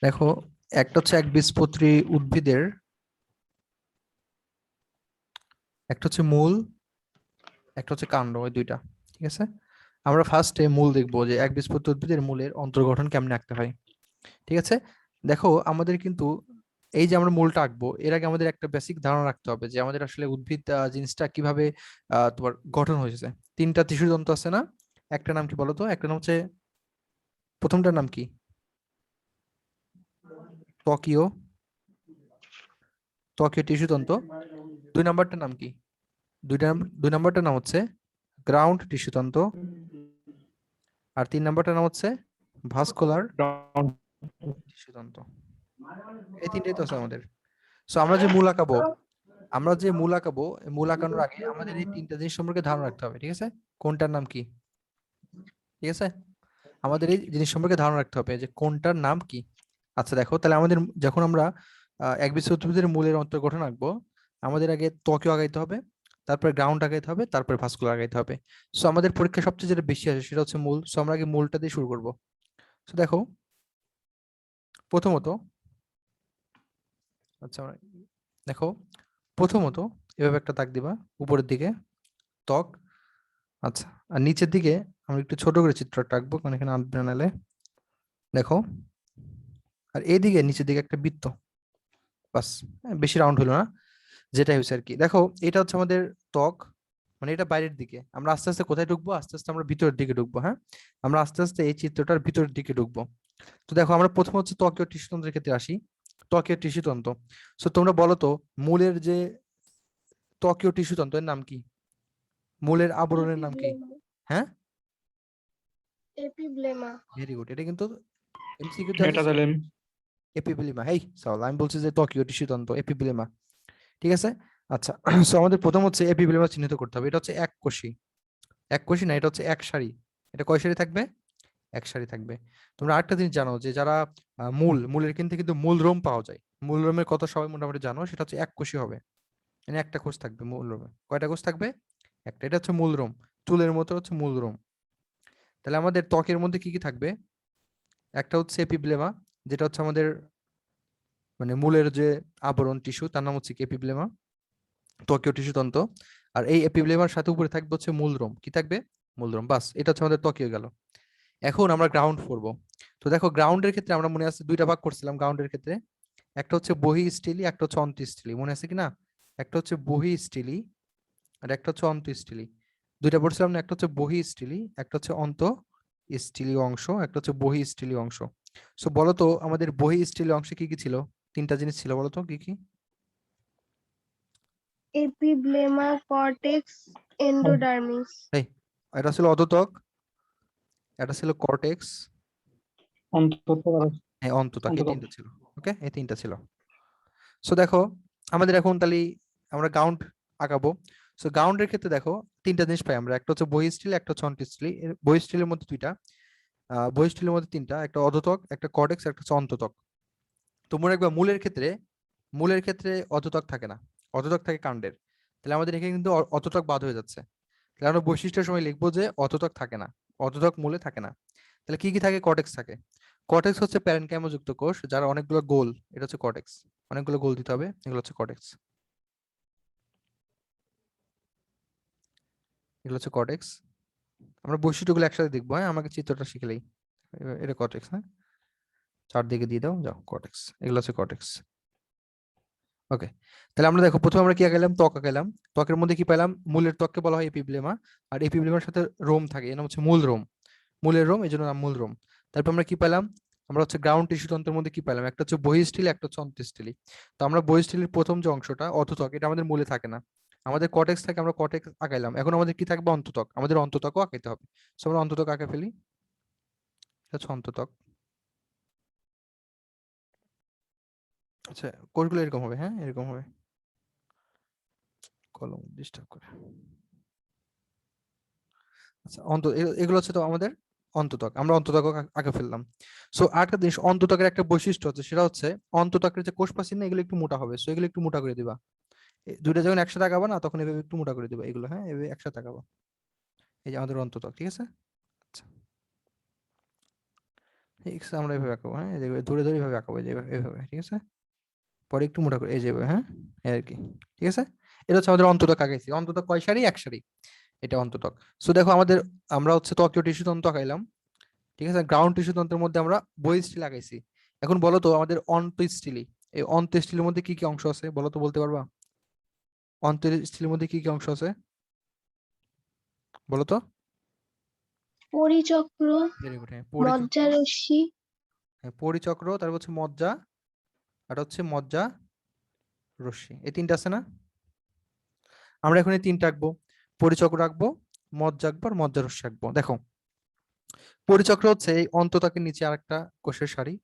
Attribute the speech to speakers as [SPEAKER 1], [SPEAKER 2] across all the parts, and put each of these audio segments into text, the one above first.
[SPEAKER 1] দেখো, একটা হচ্ছে একবীজপত্রী উদ্ভিদের, একটা হচ্ছে মূল, একটা হচ্ছে কাণ্ড, ওই দুইটা। ঠিক আছে, আমরা ফার্স্টে মূল দেখবো যে একবীজপত্রী উদ্ভিদের মূলের অন্তর্গঠন কেমনে আঁকতে হয়। ঠিক আছে, দেখো আমাদের কিন্তু এই যে আমরা মূলটা আঁকবো এর আগে আমাদের একটা বেসিক ধারণা রাখতে হবে যে আমাদের আসলে উদ্ভিদ জিনিসটা কিভাবে তোমার গঠন হয়েছে। তিনটা টিস্যুতন্ত্র আছে না? একটা নাম কি বলো তো? একটা নাম হচ্ছে, প্রথমটার নাম কি? ত্বকীয়, ত্বকীয় টিস্যুতন্ত্র। দুই নাম্বারটার নাম কি? দুই নাম্বারটার নাম হচ্ছে গ্রাউন্ড টিস্যুতন্ত্র। আর তিন নাম্বারটার নাম হচ্ছে ভাস্কুলার টিস্যুতন্ত্র। এই তিনটেই তো আছে আমাদের। সো আমরা যে মূল আঁকাবো, এই মূল আঁকানোর আগে আমাদের এই তিনটা জিনিস সম্পর্কে ধারণা রাখতে হবে। ঠিক আছে, কোনটার নাম কি? ঠিক আছে, আমাদের এই জিনিস সম্পর্কে ধারণা রাখতে হবে যে কোনটার নাম কি। আচ্ছা দেখো, তাহলে আমাদের যখন আমরা একবীজপত্রী উদ্ভিদের মূলের অন্তর্গঠন আঁকবো, আমাদের আগে ত্বকীয় আগাইতে হবে, তারপরে গ্রাউন্ড আগাইতে হবে, তারপরে ভাস্কুলার আগাইতে হবে। সো আমাদের পরীক্ষা সবচেয়ে যেটা বেশি আসে সেটা হচ্ছে মূল। সো আমরা আগে মূলটা দিয়ে শুরু করবো। সো দেখো, প্রথমত, আচ্ছা দেখো, প্রথমত এভাবে একটা দাগ দিবা উপরের দিকে, ত্বক। আচ্ছা, আর নিচের দিকে আমরা একটু ছোট করে চিত্রটা আঁকবো কারণ এখানে আঁকবে না নাহলে। দেখো, আর এইদিকে নিচের দিকে একটা বৃত্ত, বাস। বেশি রাউন্ড হলো না, যেটাই হয়েছে আর কি। দেখো, এটা হচ্ছে আমাদের ত্বক, মানে এটা বাইরের দিকে। আমরা আস্তে আস্তে কোথায় ঢুকবো? আস্তে আস্তে আমরা ভিতরের দিকে ঢুকবো। হ্যাঁ, আমরা আস্তে আস্তে এই চিত্রটার ভিতরের দিকে ঢুকবো। তো দেখো, আমরা প্রথম হচ্ছে ত্বকীয় টিস্যুতন্ত্রের ক্ষেত্রে আসি। ত্বকীয় টিস্যুতন্ত্র, সো তোমরা বলো তো, মূলের যে ত্বকীয় টিস্যুতন্ত্রের নাম কি? মূলের আবরণের নাম কি?
[SPEAKER 2] এপিব্লেমা।
[SPEAKER 1] হ্যাঁ,
[SPEAKER 2] এপিব্লেমা।
[SPEAKER 1] ভেরি গুড, এটা কিন্তু এমসিকিউতে আছে।
[SPEAKER 3] মেটাজাইলেম।
[SPEAKER 1] এপিব্লেমা, হেই সাওয়াল, আমি বলছি যে ত্বকীয় টিস্যুতন্ত্র এপিব্লেমা। ঠিক আছে, আচ্ছা। সো আমাদের প্রথম হচ্ছে এপিব্লেমা চিহ্নিত করতে হবে। এটা হচ্ছে এক কোষী, এক কোষী না, এটা হচ্ছে এক সারি। এটা কয় সারি থাকবে? এক সারি থাকবে। তোমরা আরেকটা জিনিস জানো যে যারা মূলের কিন্তু মূল রোম পাওয়া যায়। মূল রোমের কথা সবাই মোটামুটি জানো, সেটা হচ্ছে এক কোষী হবে। মানে একটা কোষ থাকবে মূল রোমে। কয়টা কোষ থাকবে? একটা। এটা হচ্ছে মূল রোম, চুলের মতো হচ্ছে মূল রোম। তাহলে আমাদের ত্বকের মধ্যে কি কি থাকবে? একটা হচ্ছে এপিব্লেমা, যেটা হচ্ছে আমাদের মানে মূলের যে আবরণ টিস্যু, তার নাম হচ্ছে কি? এপিব্লেমা, ত্বকীয় টিস্যুতন্ত্র। আর এই এপিব্লেমার সাথে উপরে থাকবে হচ্ছে মূলরোম। কি থাকবে? মূলরোম, বাস। এটা হচ্ছে আমাদের ত্বকীয় গেল। এখন আমরা গ্রাউন্ড করব। তো দেখো, গ্রাউন্ডের ক্ষেত্রে আমরা মনে আছে দুইটা ভাগ করছিলাম গ্রাউন্ডের ক্ষেত্রে। একটা হচ্ছে বহিঃস্থলী, একটা হচ্ছে অন্তঃস্থলী, মনে আছে কি না? একটা হচ্ছে বহিঃস্থলী আর একটা হচ্ছে অন্তঃস্থলী। দুইটা পড়ছিলাম না? একটা হচ্ছে বহিঃস্থলী, একটা হচ্ছে অন্তঃস্থলীয় অংশ, একটা হচ্ছে বহিঃস্থলীয় অংশ। সো বলো তো, আমাদের বহিঃস্থলীয় অংশে কি কি ছিল? তিনটা জিনিস ছিল, বলো তো কি কি?
[SPEAKER 2] Epiblema, cortex, endodermis.
[SPEAKER 1] এই, এটা ছিল অধোতক, এটা ছিল কর্টেক্স,
[SPEAKER 3] অন্তত
[SPEAKER 1] হ্যাঁ অন্ততক, এই
[SPEAKER 3] অন্তত
[SPEAKER 1] তিনটা ছিল। ওকে, এই তিনটা ছিল। সো দেখো, আমাদের এখন তাহলে আমরা গ্রাউন্ড আঁকাবো। সো গ্রাউন্ডের ক্ষেত্রে দেখো, তিনটা জিনিস পাই আমরা। একটা হচ্ছে বহিঃস্থলী, একটা হচ্ছে অন্তঃস্থলী। বহিঃস্থলীর মধ্যে দুইটা, বহিঃস্থলীর মধ্যে তিনটা, একটা অধোতক, একটা কর্টেক্স, একটা হচ্ছে অন্ততক। তো মনে রাখবা, মূলের ক্ষেত্রে অধোতক থাকে না, অধোতক থাকে কাণ্ডের। তাহলে আমাদের এখানে কিন্তু অধোতক বাদ হয়ে যাচ্ছে। তাহলে আমরা বৈশিষ্ট্যের সময় লিখবো যে অধোতক থাকে না, অধোতক মূলে থাকে না। তাহলে কি কি থাকে? কর্টেক্স থাকে। কর্টেক্স হচ্ছে প্যারেনকাইমোযুক্ত কোষ যারা অনেকগুলো গোল, এটা হচ্ছে কর্টেক্স। অনেকগুলো গোল দিতে হবে, এগুলো হচ্ছে কর্টেক্স, এগুলো হচ্ছে কর্টেক্স। আমরা বৈশিষ্ট্যগুলো একসাথে দেখবো। হ্যাঁ, আমাকে চিত্রটা শিখলেই। এটা কর্টেক্স, হ্যাঁ, চারদিকে দিয়ে দাও, যাও, কর্টেক্স, এগুলো হচ্ছে কর্টেক্স। ওকে, তাহলে আমরা দেখো, প্রথমে আমরা কি আঁকাইলাম? ত্বক আঁকাইলাম। ত্বকের মধ্যে কি পেলাম? মূলের ত্বককে বলা হয় এপিব্লেমা। আর এপিব্লেমার সাথে রোম থাকে, এর নাম হচ্ছে মূল রোম, মূলের রোম, এই জন্য নাম মূল রোম। তারপর আমরা কি পেলাম? আমরা হচ্ছে গ্রাউন্ড টিস্যু তন্ত্রের মধ্যে কি পেলাম? একটা হচ্ছে বহিঃস্থলী, একটা হচ্ছে অন্তঃস্থলী। তো আমরা বহিঃস্থলীর প্রথম যে অংশটা অধোতক, এটা আমাদের মূলে থাকে না, আমাদের কর্টেক্স থাকে, আমরা কর্টেক্স আঁকাইলাম। এখন আমাদের কি থাকবে? অন্ততক, আমাদের অন্ততকও আঁকাইতে হবে। সো আমরা অন্ততক আঁকে ফেলি, এটা হচ্ছে অন্ততক। আচ্ছা, কোষগুলো এরকম হবে, হ্যাঁ এরকম হবে, কলম ডিস্টার্ব করে। আচ্ছা, এগুলো হচ্ছে তো আমাদের অন্তত্বক, আমরা অন্তত্বক আঁকে ফেললাম। সো আরেকটা জিনিস, অন্তত্বকের একটা বৈশিষ্ট্য হচ্ছে, সেটা হচ্ছে অন্তত্বকের যে কোষপ্রাচীর না, এগুলো একটু মোটা হবে। সো এগুলো একটু মোটা করে দিবা। দুইটা যখন একসাথে আঁকাবা না, তখন এভাবে একটু মোটা করে দিবা এগুলো। হ্যাঁ, এভাবে একসাথে আঁকাবা। এই যে আমাদের অন্তত্বক, ঠিক আছে? আচ্ছা, ঠিক আছে, আমরা এভাবে আঁকাবো, হ্যাঁ, দেখবে ধরে ধরে এভাবে আঁকাবো, যেভাবে এভাবে, ঠিক আছে। পরে একটু মোটা করে এই যেভাবে, হ্যাঁ, এই আর কি, ঠিক আছে। এটা হচ্ছে আমাদের অন্ততক আঁকাইছি। অন্ততক কয় সারি? এক সারি, এটা অন্ততক। সো দেখো আমাদের, আমরা হচ্ছে ত্বকীয় টিস্যু তন্ত্র আঁকাইলাম, ঠিক আছে। গ্রাউন্ড টিস্যু তন্ত্রের মধ্যে আমরা বহিঃস্থিলি লাগাইছি। এখন বলো তো আমাদের অন্তঃস্থিলি, এই অন্তঃস্থিলির মধ্যে কি কি অংশ আছে বলো তো, বলতে পারবা? অন্তঃস্থিলির মধ্যে কি কি অংশ আছে বলো তো?
[SPEAKER 2] পরিচক্র,
[SPEAKER 1] ভেরি গুড, হ্যাঁ,
[SPEAKER 2] মজ্জারশ্মি,
[SPEAKER 1] হ্যাঁ, পরিচক্র, তারপর হচ্ছে মজ্জা, আর হচ্ছে মজ্জা রশ্মি, এই তিনটা আছে না? আমরা এখন এই তিনটা আঁকবো, পরিচক্র আঁকবো, মজ্জা আঁকবো, আর মজ্জা রশ্মি আঁকবো। দেখো পরিচক্র হচ্ছে এই অন্ততাকের নিচে আরেকটা কোষের সারি,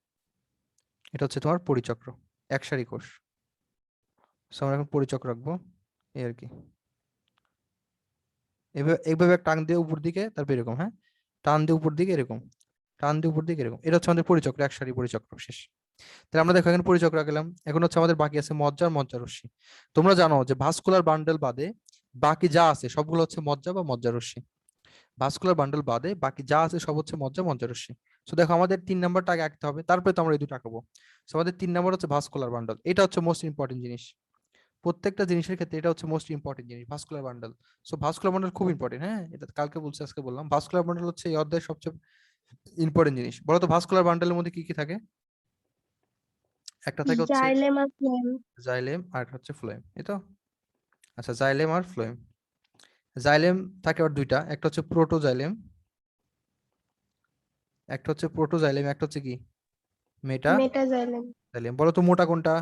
[SPEAKER 1] এটা হচ্ছে তোমার পরিচক্র, এক সারি কোষ। So, আমরা এখন পরিচক্র রাখবো, এই আর কি। এভাবে এইভাবে টান দিয়ে উপর দিকে, তারপর এরকম, হ্যাঁ, টান দিয়ে উপর দিকে এরকম, টান দিয়ে উপর দিকে এরকম, এটা হচ্ছে আমাদের পরিচক্র, এক সারি পরিচক্র শেষ। তাহলে আমরা দেখো এখানে পরিচক্র গেলাম, এখন হচ্ছে আমাদের বাকি আছে মজ্জা আর মজ্জা রশ্মি। তোমরা জানো যে ভাস্কুলার বান্ডেল বাদে বাকি যা আছে সবগুলো হচ্ছে মজ্জা বা মজ্জা রশ্মি। ভাস্কুলার বান্ডেল বাদে বাকি যা আছে সব হচ্ছে মজ্জা মজ্জা রশ্মি। তো দেখো আমাদের 3 নাম্বারটা আগে আঁকতে হবে, তারপরে তো আমরা এই দুটো আঁকাবো। তো আমাদের 3 নাম্বার হচ্ছে ভাস্কুলার বান্ডেল, এটা হচ্ছে মোস্ট ইম্পর্টেন্ট জিনিস। প্রত্যেকটা জিনিসের ক্ষেত্রে এটা হচ্ছে মোস্ট ইম্পর্টেন্ট জিনিস, vascular bundle. So vascular bundle খুব ইম্পর্টেন্ট, হ্যাঁ, এটা কালকে বলছি আজকে বললাম। ভাস্কুলার বান্ডেল হচ্ছে এই অধ্যায়ের সবচেয়ে ইম্পর্টেন্ট জিনিস। বলো তো ভাস্কুলার বান্ডেলের মধ্যে কি কি থাকে? একটা থাকে হচ্ছে
[SPEAKER 2] জাইলেম আর ফ্লোয়েম।
[SPEAKER 1] জাইলেম, আর হচ্ছে ফ্লোয়েম, এই তো। আচ্ছা, জাইলেম আর ফ্লোয়েম। জাইলেম থাকে আবার দুইটা, একটা হচ্ছে প্রোটোজাইলেম, একটা হচ্ছে প্রোটোজাইলেম, একটা হচ্ছে কি মেটা
[SPEAKER 2] মেটাজাইলেম,
[SPEAKER 1] জাইলেম। বলো তো মোটা কোনটা?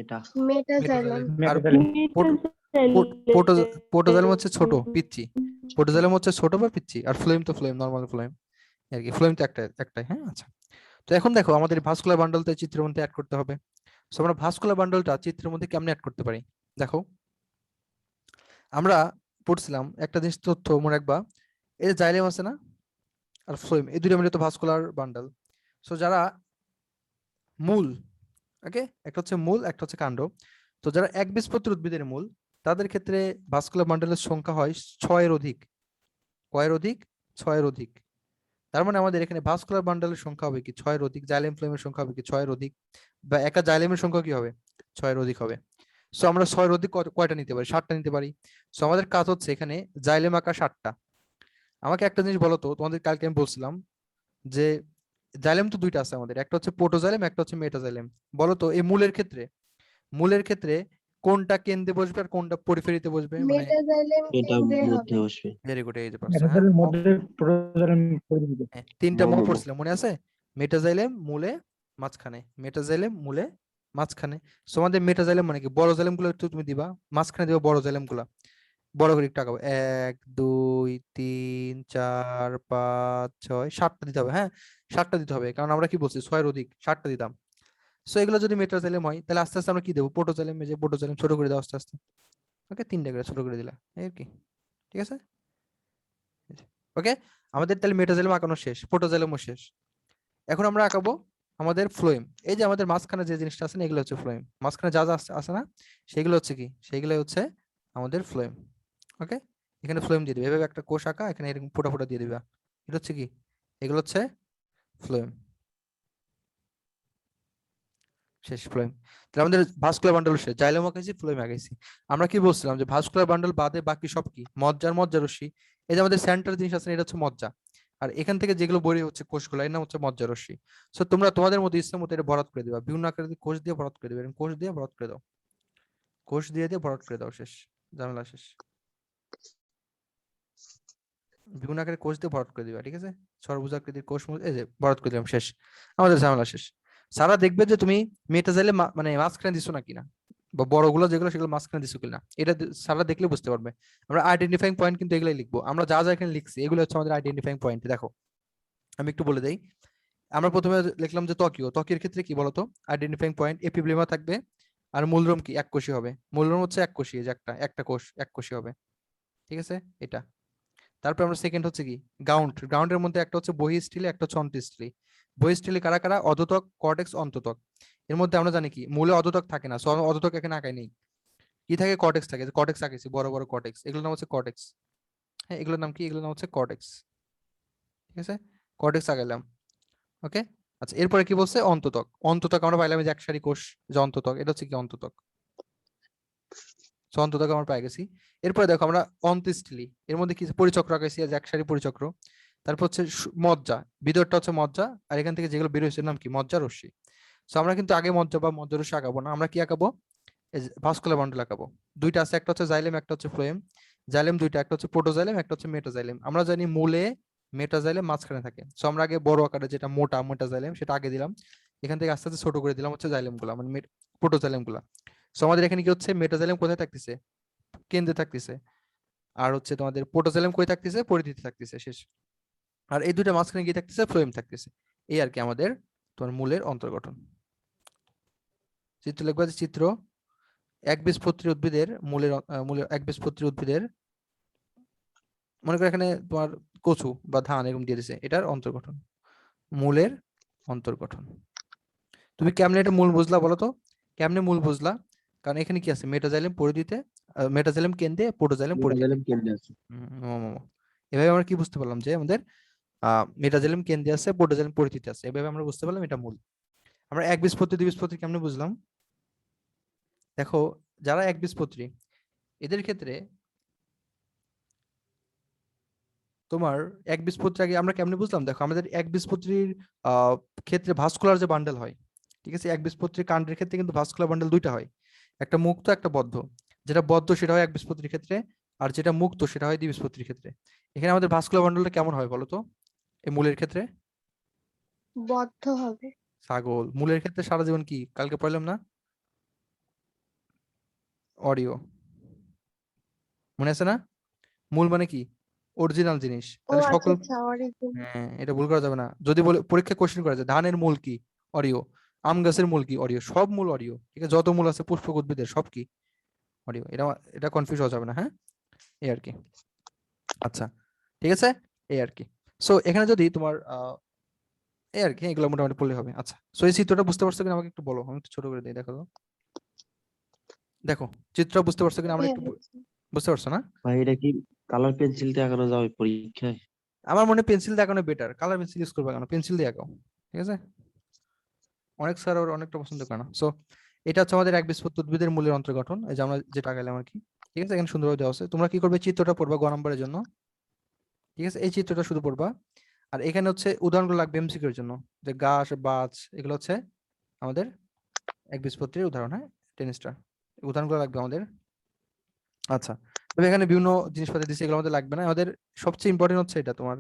[SPEAKER 4] এটা
[SPEAKER 2] মেটাজাইলেম,
[SPEAKER 1] মেটাজাইলেম। আর
[SPEAKER 3] মেটাজাইলেম।
[SPEAKER 1] প্রোটোজাইলেম হচ্ছে ছোট পিচ্চি, প্রোটোজাইলেম হচ্ছে ছোট বা পিচ্চি, আর ফ্লোয়েম তো ফ্লোয়েম, নরমাল ফ্লোয়েম আর কি। ফ্লোয়েম তো একটাই, হ্যাঁ। আচ্ছা, তো এখন দেখো আমাদের ভাস্কুলার বান্ডল তো চিত্রের মধ্যে অ্যাড করতে হবে। সো আমরা ভাস্কুলার বান্ডলটা চিত্রের মধ্যে কেমনে অ্যাড করতে পারি? দেখো আমরা পড়ছিলাম একটা জিনিস, তথ্য মনে রাখবা, এই যে জাইলেম আছে না, আর ফ্লোয়েম, এই দুটো মিলে তো ভাস্কুলার বান্ডল। সো যারা মূল, ওকে, একটা হচ্ছে মূল, একটা হচ্ছে কাণ্ড। তো যারা একবীজপত্রী উদ্ভিদের মূল, তাদের ক্ষেত্রে ভাস্কুলার বান্ডলের সংখ্যা হয় 6-এর অধিক। কয়ের অধিক? 6-এর অধিক। তার মানে আমাদের এখানে ভাস্কুলার বান্ডলের সংখ্যা হবে কি 6-এর অধিক, জাইলেম ফ্লোয়েমের সংখ্যা হবে কি 6-এর অধিক, বা একা জাইলেমের সংখ্যা কি হবে 6-এর অধিক হবে। সো আমরা 6-এর অধিক কয়টা নিতে পারি? 7টা নিতে পারি। সো আমাদের কাজ হচ্ছে এখানে জাইলেম আঁকা 7টা। আমাকে একটা জিনিস বলো তো, তোমাদের কালকে আমি বলছিলাম যে জাইলেম তো দুইটা আছে আমাদের, একটা হচ্ছে প্রোটোজাইলেম, একটা হচ্ছে মেটাজাইলেম। বলো তো এই মূলের ক্ষেত্রে কোনটা কেন্দ্রে বসবে আর কোনটা পরিফেরিতে বসবে, মানে?
[SPEAKER 2] মেটাজাইলেম
[SPEAKER 4] এটা
[SPEAKER 2] কেন্দ্রে
[SPEAKER 4] মধ্যে
[SPEAKER 2] হবে।
[SPEAKER 4] বসবে।
[SPEAKER 1] ভেরি গুড, এই যে পারছো, হ্যাঁ।
[SPEAKER 3] মেটাজাইলেম মধ্যে, প্রোটোজাইলেম পরিধিতে।
[SPEAKER 1] হ্যাঁ, তিনটা
[SPEAKER 4] মো
[SPEAKER 1] মো
[SPEAKER 4] মো মো।
[SPEAKER 1] পড়ছিলাম মনে আছে? মেটাজাইলেম মূলে মাঝখানে, মেটাজাইলেম মূলে মাঝখানে। সো আমাদের মেটাজাইলেম মানে কি, বড় জাইলেম গুলো একটু তুমি দিবা, মাঝখানে দিবা বড় জাইলেম গুলা, বড় করে একটু আঁকাবো। 1 2 3 4 5 6 7টা দিতে হবে, হ্যাঁ, 7টা দিতে হবে, কারণ আমরা কি বলছি 6-এর অধিক, 7টা দিতাম। সো এগুলো যদি মেটাজাইলেম হয় তাহলে আস্তে আস্তে আমরা কি দেবো, প্রোটোজাইলেম, এই যে প্রোটোজাইলেম ছোট করে দাও আস্তে আস্তে। ওকে, 3টা করে ছোট করে দিলা, এই আর কি, ঠিক আছে। ওকে, আমাদের তাহলে মেটাজাইলেম আঁকানো শেষ, প্রোটোজাইলেমও শেষ। এখন আমরা আঁকাবো আমাদের ফ্লোয়েম। এই যে আমাদের মাঝখানে যে জিনিসটা আছে না, এগুলো হচ্ছে ফ্লোয়েম। মাঝখানে যা যা আছে না, সেগুলো হচ্ছে কি, সেগুলো হচ্ছে আমাদের ফ্লোয়েম। ওকে, এখানে ফ্লোয়েম দিয়ে দিবে, এভাবে একটা কোষ আঁকা, এখানে এরকম ফোঁটা ফোঁটা দিয়ে দিবা, এটা হচ্ছে কি, এগুলো হচ্ছে ফ্লোয়েম। শেষ, ফ্লোয়েম। তাহলে আমাদের ভাস্কুলার বান্ডল শেষ, জাইলেম আঁকাইছি, ফ্লোয়েম আঁকাইছি। আমরা কি বলছিলাম যে ভাস্কুলার বান্ডল বাদে বাকি সব কি মজ্জার মজ্জা রশ্মি। এই যে আমাদের সেন্টার জিনিস আছে না, এটা হচ্ছে মজ্জা, আর এখান থেকে যেগুলো বেরিয়ে হচ্ছে কোষগুলো, এর নাম হচ্ছে মজ্জা রশ্মি। সো তোমরা তোমাদের মধ্যে ইচ্ছা মতো এটা ভরাট করে দিবা, বিভিন্ন আকারে কোষ দিয়ে ভরাট করে দিবে, এরকম কোষ দিয়ে ভরাট করে দাও, কোষ দিয়ে দিয়ে ভরাট করে দাও, শেষ, ঝামেলা শেষ। বিভিন্ন আকারে কোষ দিয়ে ভরাট করে দিবা, ঠিক আছে। সর্বোজাকৃতির কোষ এই যে ভরাট করে দিলাম, শেষ, আমাদের ঝামেলা শেষ। সারা দেখবে যে তুমি মেটাজাইলে মানে মাঝখানে দিছো না কিনা, বা বড়গুলো যেগুলো সেগুলো মাঝখানে দিছো কিনা, এটা সারা দেখলে বুঝতে পারবে। আমরা আইডেন্টিফাইং পয়েন্ট কিন্তু এগুলাই লিখবো, আমরা যা যা এখানে লিখছি এগুলো হচ্ছে আমাদের আইডেন্টিফাইং পয়েন্ট। দেখো আমি একটু বলে দেই, আমরা প্রথমে লিখলাম যে ত্বকীয় ক্ষেত্রে কি বলতো, আইডেন্টিফাইং পয়েন্ট এপিব্লেমা থাকবে, আর মূলরোম কি এককোষী হবে, মূলরোম হচ্ছে এককোষী, এই যে একটা কোষ এককোষী হবে, ঠিক আছে, এটা। তারপর আমরা সেকেন্ড হচ্ছে কি গ্রাউন্ডের মধ্যে একটা হচ্ছে বহিঃস্থলী, একটা হচ্ছে অন্তঃস্থলী। বহিঃস্থলী কারা কারা? অধোতক, কর্টেক্স, অন্ততক। এর মধ্যে আমরা জানি কি মূলে অধোতক থাকে না, সো অধোতক এখানে আঁকাই নেই। কি থাকে? কর্টেক্স থাকে, কর্টেক্স আঁকেছি, বড় বড় কর্টেক্স, এগুলোর নাম হচ্ছে কর্টেক্স। হ্যাঁ, এগুলোর নাম কি? এগুলোর নাম হচ্ছে কর্টেক্স, ঠিক আছে। কর্টেক্স আগাইলাম। ওকে, আচ্ছা এরপরে কি বলছে? অন্ততক। অন্ততক আমরা পাইলাম এই যে এক সারি কোষ, যে অন্ততক, এটা হচ্ছে কি অন্ততক। অন্ততক আমরা পাই গেছি। এরপরে দেখো আমরা অন্ত্যেষ্টিলি, এর মধ্যে কি পরিচক্র আঁকাইছি, যে এক সারি পরিচক্র। তারপর হচ্ছে মজ্জা, ভিতরটা হচ্ছে মজ্জা, আর এখান থেকে যেগুলো বের হয়েছে নাম কি? মজ্জা রশ্মি। তো আমরা কিন্তু আগে মজ্জা বা মজ্জা রশ্মি আঁকাবো না, আমরা কি আঁকাবো? Vascular bundle আঁকাবো। দুইটা আছে, একটা হচ্ছে জাইলেম, একটা হচ্ছে ফ্লোয়েম। জাইলেম দুইটা, একটা হচ্ছে প্রোটোজাইলেম, একটা হচ্ছে মেটাজাইলেম। আমরা জানি মূলে মেটাজাইলেম মাঝখানে থাকে। সো আমরা আগে বড় আকারে যেটা মোটা মেটাজাইলেম সেটা আগে দিলাম, এখান থেকে আস্তে আস্তে ছোট করে দিলাম হচ্ছে জাইলেম গুলা, মানে প্রোটোজাইলেম গুলা। সো আমাদের এখানে কি হচ্ছে? মেটাজাইলেম কোথায় থাকতেছে? কেন্দ্রে থাকতেছে। আর হচ্ছে তোমাদের প্রোটোজাইলেম কই থাকতেছে? পরিধিতে থাকতেছে, শেষ। আর এই দুইটা মাঝখানে গিয়ে থাকতেছে ফ্লোয়েম থাকতেছে। এই আর কি আমাদের তোমার মূলের অন্তর্গঠন। চিত্র লিখবা, যে চিত্র একবীজপত্রী উদ্ভিদের মূলের একবীজপত্রী উদ্ভিদের, মনে করো এখানে তোমার কচু বা ধান এরকম দিয়ে দিছে, এটার অন্তর্গঠন, মূলের অন্তর্গঠন। তুমি কেমনে এটা মূল বুঝলা বলো তো? কেমনে মূল বুঝলা? কারণ এখানে কি আছে? মেটাজাইলেম পরিধিতে, মেটাজাইলেম কেন্দ্রে, প্রোটোজাইলেম পরিধিতে। এভাবে আমরা কি বুঝতে পারলাম? যে আমাদের মেটাজাইলেম কেন্দ্রে আছে, প্রোটোজাইলেম পরিধিতে আছে। এভাবে আমরা বুঝতে পারলাম এটা মূল। আমরা একবীজপত্রী দ্বিবীজপত্রী কেমনে বুঝলাম? দেখো, যারা একবীজপত্রী এদের ক্ষেত্রে তোমার একবীজপত্রী আগে আমরা কেমনে বুঝলাম? দেখো, আমাদের একবীজপত্রীর ক্ষেত্রে ভাস্কুলার যে বান্ডেল হয়, ঠিক আছে, একবীজপত্রী কাণ্ডের ক্ষেত্রে কিন্তু ভাস্কুলার বান্ডেল দুইটা হয়, একটা মুক্ত একটা বদ্ধ। যেটা বদ্ধ সেটা হয় একবীজপত্রীর ক্ষেত্রে, আর যেটা মুক্ত সেটা হয় দ্বিবীজপত্রীর ক্ষেত্রে। এখানে আমাদের ভাস্কুলার বান্ডেলটা কেমন হয় বলতো এই মূলের ক্ষেত্রে?
[SPEAKER 2] বদ্ধ হবে।
[SPEAKER 1] ছাগল। মূলের ক্ষেত্রে সারা জীবন কি কালকে পড়লাম না? অডিও, মনে আছে না? মূল মানে কি? অরিজিনাল জিনিস।
[SPEAKER 2] ও
[SPEAKER 1] তাহলে
[SPEAKER 2] আচ্ছা
[SPEAKER 1] সকল,
[SPEAKER 2] আচ্ছা, অরিজিন।
[SPEAKER 1] হ্যাঁ এটা ভুল করা যাবে না। যদি বলে পরীক্ষা কোশ্চেন করা যায় ধানের মূল কি? অরিও। আম গাছের মূল কি? অরিও। সব মূল অরিও, ঠিক আছে, যত মূল আছে পুষ্পক উদ্ভিদের সব কি? অরিও। এটা এটা কনফিউজ হওয়া যাবে না, হ্যাঁ, এই আর কি। আচ্ছা, ঠিক আছে, এই আর কি। সো এখানে যদি তোমার এই আর কি, এগুলো মোটামুটি পড়লে হবে। আচ্ছা, সো এই চিত্রটা বুঝতে পারছো কিনা আমাকে একটু বলো, আমি একটু ছোট করে দিই, দেখো তো। দেখো, চিত্রটা বুঝতে পারছো কিনা আমরা
[SPEAKER 2] হ্যাঁ
[SPEAKER 1] একটু
[SPEAKER 2] বুঝছি।
[SPEAKER 1] বুঝতে পারছো না?
[SPEAKER 4] ভাই এটা কি কালার পেন্সিল দিয়ে আঁকানো যাবে পরীক্ষায়?
[SPEAKER 1] আমার মনে পেন্সিল দিয়ে আঁকানো বেটার। কালার পেন্সিল ইউজ করবে কেন? পেন্সিল দিয়ে আঁকাও, ঠিক আছে। অনেক স্যার ওর অনেকটা পছন্দ করে না। সো এটা হচ্ছে আমাদের একবীজপত্রী উদ্ভিদের মূলের অন্তর্গঠন, এই যে আমরা যেটা আঁকাইলাম আর কি, ঠিক আছে। এখানে সুন্দরভাবে দেওয়া আছে। তোমরা কি করবে? চিত্রটা পড়বা গ নম্বরের জন্য, ঠিক আছে, এই চিত্রটা শুধু পড়বা। আর এখানে হচ্ছে উদাহরণগুলো লাগবে এমসিকিউ এর জন্য, যে গাছ বাজ এগুলো হচ্ছে আমাদের একবীজপত্রীর উদাহরণ, হ্যাঁ, টেনিসটা, উদাহরণগুলো লাগবে আমাদের। আচ্ছা, তবে এখানে বিভিন্ন জিনিসপাতি দিচ্ছে, এগুলো আমাদের লাগবে না। আমাদের সবচেয়ে ইম্পর্টেন্ট হচ্ছে এটা তোমার,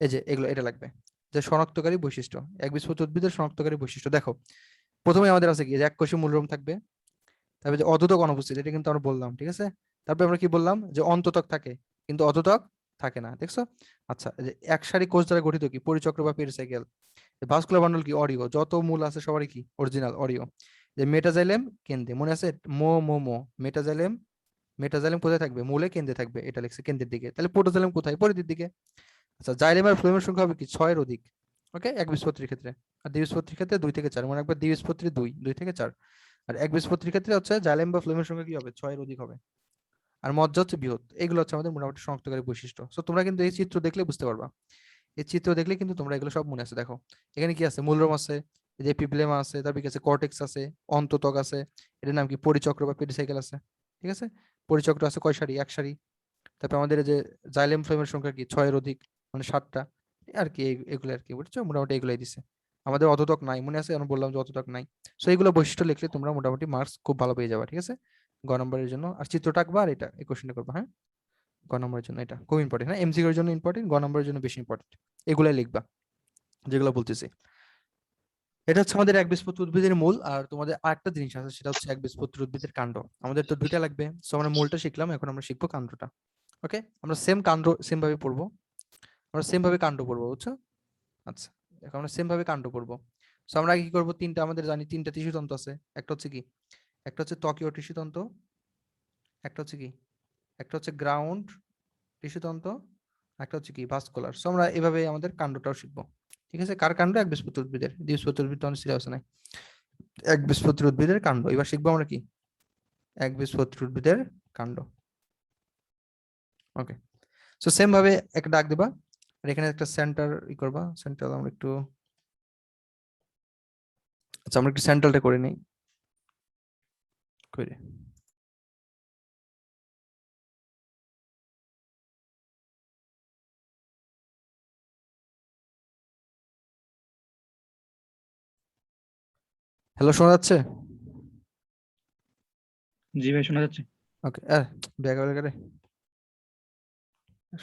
[SPEAKER 1] এই যে এগুলো, এটা লাগবে, যে শনাক্তকারী বৈশিষ্ট্য, একবীজপত্রী উদ্ভিদের শনাক্তকারী বৈশিষ্ট্য। দেখো, প্রথমে আমাদের আছে কি, যে এককোষী মূলরোম থাকবে, তারপরে যে অধোতক অনুপস্থিত, এটা কিন্তু আমরা বললাম, ঠিক আছে। তারপরে আমরা কি বললাম? যে অন্ততক থাকে কিন্তু অধোতক থাকে না, দেখছো। আচ্ছা, এই যে এক সারি কোষ দ্বারা গঠিত কি? পরিচক্র বা পেরিসাইকেল। ভাস্কুলার বান্ডল কি? অরিও। যত মূল আছে সবারই কি? Original Oreo. যে মেটাজাইলেম কেন্দ্রে, মনে আছে? মো মো মো মেটাজাইলেম, মেটাজাইলেম কোথায় থাকবে? মূলে কেন্দ্রে থাকবে, এটা লিখছে কেন্দ্রের দিকে। তাহলে প্রোটোজাইলেম কোথায়? পরিধির দিকে। আচ্ছা, জাইলেম আর ফ্লোয়েমের সংখ্যা হবে কি? 6 এর অধিক। ওকে, একবীজপত্রীর ক্ষেত্রে। আর দ্বিবীজপত্রীর ক্ষেত্রে 2 থেকে 4, মনে রাখবে দ্বিবীজপত্রী 2 থেকে 4। আর একবীজপত্রীর ক্ষেত্রে হচ্ছে জাইলেম বা ফ্লোয়েমের সংখ্যা কি হবে? 6 এর অধিক হবে। আর মজ্জা হচ্ছে বৃহৎ। এগুলো হচ্ছে আমাদের মোটামুটি শনাক্তকারী বৈশিষ্ট্য। সো তোমরা কিন্তু এই চিত্র দেখলে বুঝতে পারবা। এই চিত্র দেখলে কিন্তু তোমরা এগুলো সব মনে আছে। দেখো, এখানে কি আছে? মূলরোম আছে, এই যে এপিব্লেমা আছে, তারপর কি আছে? কর্টেক্স আছে, অন্ততক আছে, এটার নাম কি? পরিচক্র বা পেরিসাইকেল আছে, ঠিক আছে। পরিচক্র আছে কয় সারি? এক সারি। তারপর আমাদের এই যে জাইলেম ফ্লোয়েমের সংখ্যা কি? 6 এর অধিক, মানে 7টা আর কি। এগুলো আর কি, বুঝছো, মোটামুটি এগুলাই দিছে। আমাদের অততক নাই, মনে আছে? আমি বললাম যে অততক নাই। সো এইগুলো বৈশিষ্ট্য লিখলে তোমরা মোটামুটি মার্কস খুব ভালো পেয়ে যাবে, ঠিক আছে, গ নম্বরের জন্য। আর চিত্রটা আঁকবা, আর এটা এই কোশ্চেনটা করবা, হ্যাঁ, গ নম্বরের জন্য এটা খুব ইম্পর্টেন্ট। হ্যাঁ, এমসিকিউ এর জন্য ইম্পর্টেন্ট, গ নম্বরের জন্য বেশি ইম্পর্টেন্ট। এগুলাই লিখবা যেগুলো বলতেছি। এটা হচ্ছে আমাদের একবীজপত্রী উদ্ভিদের মূল। আর তোমাদের আরেকটা জিনিস আছে, সেটা হচ্ছে একবীজপত্রী উদ্ভিদের কাণ্ড। আমাদের তো দুইটা লাগবে। সো আমরা মূলটা শিখলাম, এখন আমরা শিখবো কাণ্ডটা। ওকে, আমরা সেম কাণ্ড সেম ভাবে পড়বো, আমরা সেম ভাবে কাণ্ড পড়বো, বুঝছো। আচ্ছা, এখন আমরা সেম ভাবে কাণ্ড পড়বো। সো আমরা আগে কি করবো? তিনটা, আমাদের জানি তিনটা টিস্যু তন্তু আছে। একটা হচ্ছে কি? একটা হচ্ছে ত্বকীয় টিস্যু তন্তু, একটা হচ্ছে কি? একটা হচ্ছে গ্রাউন্ড টিস্যু তন্তু, একটা হচ্ছে কি? ভাস্কুলার। সো আমরা এভাবে আমাদের কাণ্ডটাও শিখবো, ঠিক আছে। কার কাণ্ড? একবীজপত্রী উদ্ভিদের। দ্বিবীজপত্রী উদ্ভিদ তো অনেক সিরিয়াস নাই। একবীজপত্রী উদ্ভিদের কাণ্ড এবার শিখবো আমরা কি? একবীজপত্রী উদ্ভিদের কাণ্ড। ওকে, সো সেম ভাবে একটা ডাক দিবা, আর এখানে একটা সেন্টার করবা, সেন্টার আমরা একটু, আচ্ছা আমরা একটু সেন্ট্রালটা করে নিই, করে হ্যালো শোনা যাচ্ছে?
[SPEAKER 3] জি ভাই শোনা যাচ্ছে।
[SPEAKER 1] ওকে, ব্যাগ করে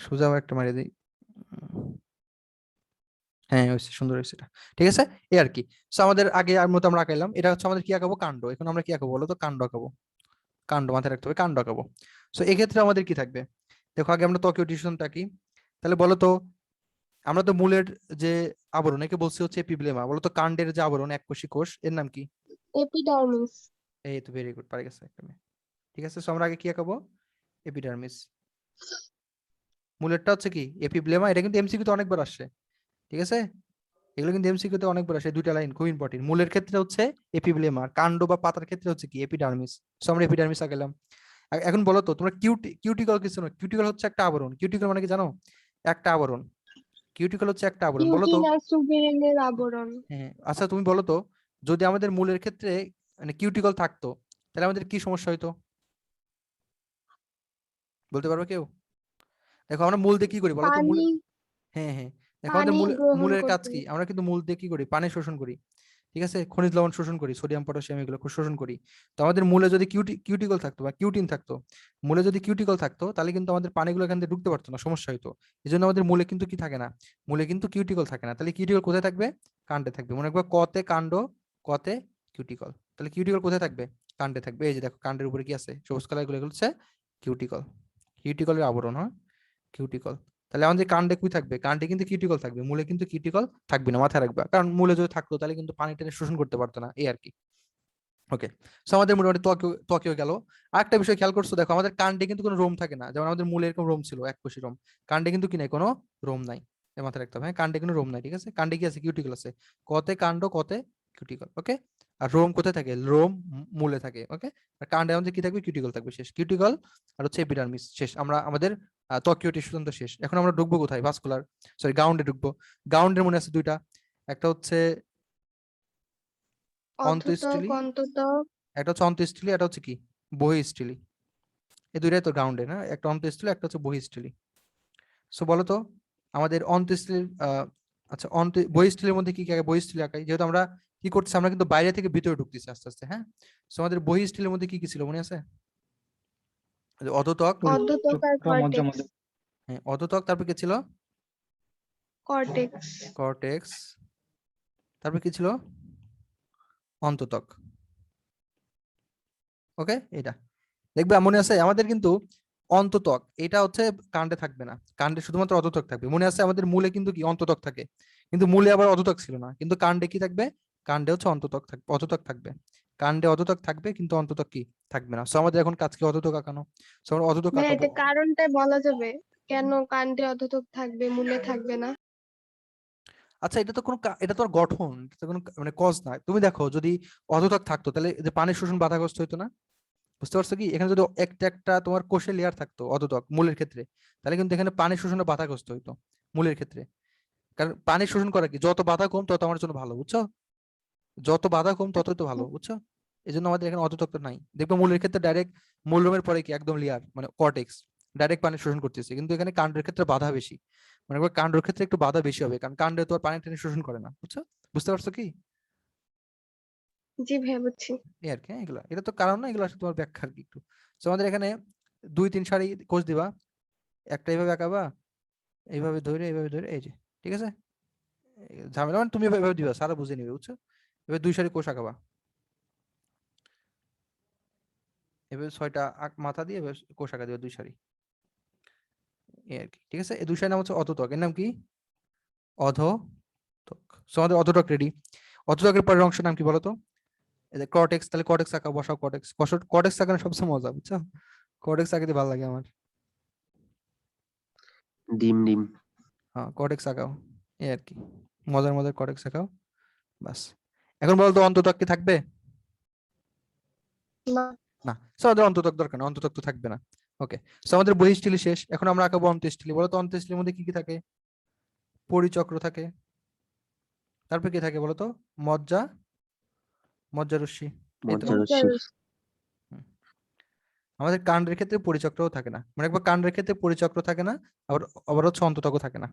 [SPEAKER 1] সোজা একটা মারিয়ে দিই। হ্যাঁ হয়েছে, সুন্দর হয়েছে এটা। ঠিক আছে, এই আর কি। সো আমাদের আগে আর মতো আমরা আঁকাইলাম, এটা হচ্ছে আমাদের কি আঁকাবো, কাণ্ড। এখন আমরা কি আঁকাবো বলো তো, কাণ্ড আঁকাবো। কাণ্ড মাথায় রাখতে হবে, কাণ্ড আঁকাবো। সো এক্ষেত্রে আমাদের কি থাকবে, দেখো আগে আমরা ত্বকীয় টিস্যুটা আঁকি। তাহলে বলো তো, আমরা তো মূলের যে আবরণ, একে বলছি হচ্ছে এপিব্লেমা। বলো তো কাণ্ডের যে আবরণ, এককোষী কোষ, এর নাম কি?
[SPEAKER 2] এপিডার্মিস।
[SPEAKER 1] এই তো ভেরি গুড, পারে গেছে একটা মেয়ে। ঠিক আছে, সো আমরা আগে কি আঁকাবো, এপিডার্মিস। মূলেরটা হচ্ছে কি এপিব্লেমা, এটা কিন্তু এমসিকিউ তে অনেকবার আসছে। ঠিক আছে, এগুলো কিন্তু এমসিকিউ তে অনেকবার আসে, দুইটা লাইন খুব ইম্পর্টেন্ট। মূলের ক্ষেত্রে হচ্ছে এপিব্লেমা, কাণ্ড বা পাতার ক্ষেত্রে হচ্ছে কি এপিডার্মিস। সো আমরা এপিডার্মিস আঁকালাম। এখন বলো তো তোমরা কিউটিকল কিছু না, কিউটিকল হচ্ছে একটা আবরণ। কিউটিকল মানে কি জানো? একটা আবরণ। কিউটিকল হচ্ছে একটা আবরণ, বলো তো।
[SPEAKER 2] কিউটিন আর সুবেরিনের আবরণ।
[SPEAKER 1] হ্যাঁ আচ্ছা তুমি বলো তো, যদি আমাদের মূলের ক্ষেত্রে মানে কিউটিকল থাকতো, তাহলে আমাদের কি সমস্যা হইতো, বলতে পারবে কেউ? দেখো আমরা মূল দিয়ে কি করি বলো তো, মূল,
[SPEAKER 2] পানি
[SPEAKER 1] হ্যাঁ হ্যাঁ, দেখো আমাদের
[SPEAKER 2] পানি গ্রহণ
[SPEAKER 1] মূলের কাজ
[SPEAKER 2] করতে।
[SPEAKER 1] কি, আমরা কিন্তু মূল দিয়ে কি করি, পানি শোষণ করি। ঠিক আছে, খনিজ লবণ শোষণ করি, সোডিয়াম পটাশিয়াম এগুলো শোষণ করি। তো আমাদের মূলে যদি কিউটিকল থাকতো বা কিউটিন থাকতো, মূলে যদি কিউটিকল থাকতো, তাহলে কিন্তু আমাদের পানিগুলো এখান থেকে ঢুকতে পারতো না, সমস্যা হইতো। এই জন্য আমাদের মূলে কিন্তু কি থাকে না, মূলে কিন্তু কিউটিকল থাকে না। তাহলে কিউটিকল কোথায় থাকবে, কাণ্ডে থাকবে। মনে রাখবে, কতে কাণ্ড, কতে কিউটিকল। তাহলে কিউটিকল কোথায় থাকবে, কাণ্ডে থাকবে। এই যে দেখো কাণ্ডের উপরে কি আছে, সবুজ কালার গুলো, এগুলো হচ্ছে কিউটিকল, কিউটিকলের আবরণ, হ্যাঁ কিউটিকল। তাহলে আমাদের কাণ্ডে কি থাকবে, কাণ্ডে কিন্তু কিউটিকল থাকবে, মূলে কিন্তু কিউটিকল থাকবে না, মাথায় রাখবা। কারণ মূলে যদি থাকতো তাহলে কিন্তু পানি টেনে শোষণ করতে পারতো না, এই আর কি। ওকে, সো আমাদের মোটামুটি ত্বকীয় ত্বকীয় গেল। আরেকটা বিষয় খেয়াল করছো, দেখো আমাদের কাণ্ডে কিন্তু কোনো রোম থাকে না, যেমন আমাদের মূলে এরকম রোম ছিল, এককোষী রোম। কাণ্ডে কিন্তু কি নাই, কোনো রোম নাই। এ মাথায় রাখতে হবে, হ্যাঁ কাণ্ডে কোনো রোম নাই। ঠিক আছে, কাণ্ডে কি আছে, কিউটিকল আছে। কতে কাণ্ড, কতে কিউটিকল। ওকে, আর রোম কোথায় থাকে, রোম মূলে থাকে। ওকে, আর কাণ্ডে আমাদের কি থাকবে, কিউটিকল থাকবে, শেষ কিউটিকল। আর হচ্ছে এপিডার্মিস, শেষ। আমরা আমাদের ত্বকীয় টিস্যু তন্ত্র শেষ। এখন আমরা ঢুকবো কোথায়, ভাস্কুলার, সরি গ্রাউন্ডে ঢুকবো। গ্রাউন্ডের মনে আছে দুইটা, একটা হচ্ছে
[SPEAKER 2] অধতক
[SPEAKER 1] অন্তঃস্থলী,
[SPEAKER 2] অন্ততক।
[SPEAKER 1] একটা হচ্ছে অন্তঃস্থলী, একটা হচ্ছে কি বহিঃস্থলী। এই দুইটাই তো গ্রাউন্ডে না, একটা অন্তঃস্থলী, একটা হচ্ছে বহিঃস্থলী। সো বলো তো আমাদের অন্তঃস্থলীর আচ্ছা বহিঃস্থলীর মধ্যে কি কি আঁকাই, বহিঃস্থলী আঁকাই। যেহেতু আমরা কি করতেছি, আমরা কিন্তু বাইরে থেকে ভিতরে ঢুকতেছি আস্তে আস্তে, হ্যাঁ। সো আমাদের বহিঃস্থলীর মধ্যে কি কি ছিল মনে আছে, এই যে অধতক,
[SPEAKER 2] অধতক আর কর্টেক্স।
[SPEAKER 3] মজ্জা।
[SPEAKER 1] হ্যাঁ অধতক, তারপর কি ছিল,
[SPEAKER 2] কর্টেক্স।
[SPEAKER 1] কর্টেক্স, তারপর কি ছিল, অন্ততক। ওকে, এটা দেখবে মনে আছে আমাদের কিন্তু অন্ততক, এটা হচ্ছে কাণ্ডে থাকবে না, কাণ্ডে শুধুমাত্র অধতক থাকবে। মনে আছে আমাদের মূলে কিন্তু কি অন্ততক থাকে, কিন্তু মূলে আবার অধতক ছিল না, কিন্তু কাণ্ডে কি থাকবে, কাণ্ডে হচ্ছে অন্ততক থাকবে, অধতক থাকবে। কাণ্ডে অধতক থাকবে কিন্তু অন্ততক কি থাকবে না। সো আমাদের এখন কাজ কি, অধতক আঁকানো। সো আমরা অধতক
[SPEAKER 2] ভাই
[SPEAKER 1] আঁকাবো।
[SPEAKER 2] এটা কারণটা বলা যাবে, কেন কাণ্ডে অধতক থাকবে মূলে থাকবে না?
[SPEAKER 1] আচ্ছা এটা তো কোনো এটা তো আর গঠন, এটা তো কোনো মানে কজ না। তুমি দেখো যদি অধতক থাকতো, তাহলে যে পানির শোষণ বাধাগ্রস্ত হইতো না। বুঝতে পারছো কি, এখানে যদি একটা একটা তোমার কোষের লেয়ার থাকতো অধতক মূলের ক্ষেত্রে, তাহলে কিন্তু এখানে পানি শোষণে বাধাগ্রস্ত হইতো মূলের ক্ষেত্রে। কারণ পানি শোষণ করা কি, যত বাধা কম তত আমার জন্য ভালো, বুঝছো? যত বাধা কম ততই তো ভালো, বুঝছো? এই জন্য আমাদের এখানে অধতক নাই। দেখবে মূলের ক্ষেত্রে ডাইরেক্ট মূলরোমের পরে কি একদম লেয়ার মানে কর্টেক্স, ডাইরেক্ট পানি শোষণ করতেছে। কিন্তু এখানে কাণ্ডের ক্ষেত্রে বাধা বেশি, মানে কাণ্ডের ক্ষেত্রে একটু বাধা বেশি হবে, কারণ কাণ্ডে তো আর পানি টানি শোষণ করে না, বুঝছো? বুঝতে পারছো কি,
[SPEAKER 2] জি ভাই বুঝছি।
[SPEAKER 1] এই আর কি। হ্যাঁ, এগুলা এটা তো কারণ না, এগুলো আসলে তোমার ব্যাখ্যা আর কি একটু। তো আমাদের এখানে 2-3 সারি কোষ দিবা, একটা এইভাবে আঁকাবা, এইভাবে ধরে এই যে, ঠিক আছে। ঝামেলা মানে তুমি এভাবে দিবা, সারা বুঝে নিবে, বুঝছো? এবার 2 সারি কোষ আঁকাবা, এভাবে 6টা মাথা দিয়ে এভাবে কোষ আঁকা দিবা 2 সারি, এই আর কি। ঠিক আছে, এই 2 সারি নাম হচ্ছে অধতক, এর নাম কি, অধতক। সো আমাদের অধতক রেডি। অধতকের পরের অংশের নাম কি বলতো, এই যে কর্টেক্স। তাহলে কর্টেক্স আঁকা, বসাও কর্টেক্স। কর্টেক্স আঁকানো সবচেয়ে মজা, বুঝছো? কর্টেক্স আঁকাতে ভালো লাগে আমার।
[SPEAKER 4] ডিম ডিম।
[SPEAKER 1] হ্যাঁ কর্টেক্স আঁকাও, এই আর কি, মজার মজার কর্টেক্স আঁকাও, বাস। এখন বলতো অন্ততক কি থাকবে,
[SPEAKER 2] না।
[SPEAKER 1] না। সো আমাদের অন্ততক দরকার না, অন্ততক তো থাকবে না। ওকে, সো আমাদের বহিঃস্থলী শেষ। এখন আমরা আঁকাবো অন্তঃস্থলী। বলো তো অন্তঃস্থলীর মধ্যে কি কি থাকে, পরিচক্র থাকে, তারপর কি থাকে বলতো? মজ্জা, মজ্জারশ্মি, এই তো।
[SPEAKER 4] মজ্জারশ্মি।
[SPEAKER 1] হুম। আমাদের কাণ্ডের ক্ষেত্রে পরিচক্রও থাকে না, মানে একবার কাণ্ডের ক্ষেত্রে পরিচক্র থাকে না, আবার আবার হচ্ছে অন্ততক থাকে না,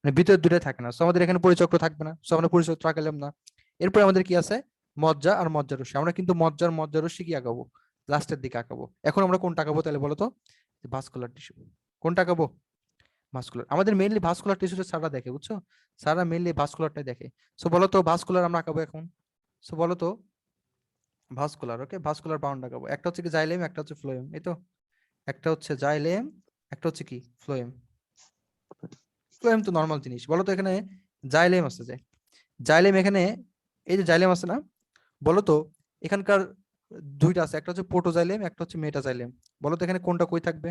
[SPEAKER 1] মানে ভিতরের দুটাই থাকে না। সো আমাদের এখানে পরিচক্র থাকবে না, সো আমরা পরিচক্র আঁকালাম না। এরপর আমাদের কি আছে? মজ্জা আর মজ্জারশ্মি। আমরা কিন্তু মজ্জার মজ্জারশ্মি কি আঁকাবো? লাস্টের দিকে আঁকাবো। এখন আমরা কোনটা আঁকাবো তাহলে বলতো? Vascular tissue. কোনটা আঁকাবো? ভাস্কুলার। আমাদের মেইনলি ভাস্কুলার টিস্যুটা সারা দেখে, বুঝছো? সারা মেইনলি ভাস্কুলারটাই দেখে। সো বলতো ভাস্কুলার আমরা আঁকাবো এখন। সো বলতো ভাস্কুলার, ওকে, ভাস্কুলার বাউন্ড আঁকাবো। একটা হচ্ছে কি জাইলেম, একটা হচ্ছে ফ্লোয়েম, এই তো। একটা হচ্ছে জাইলেম, একটা হচ্ছে কি ফ্লোয়েম। ফ্লোয়েম তো নর্মাল জিনিস। বলতো এখানে জাইলেম আছে, যে জাইলেম এখানে, এই যে জাইলেম আছে না, বলতো এখানকার দুইটা আছে, একটা হচ্ছে প্রোটোজাইলেম, একটা হচ্ছে মেটাজাইলেম। বলতো এখানে কোনটা কই থাকবে?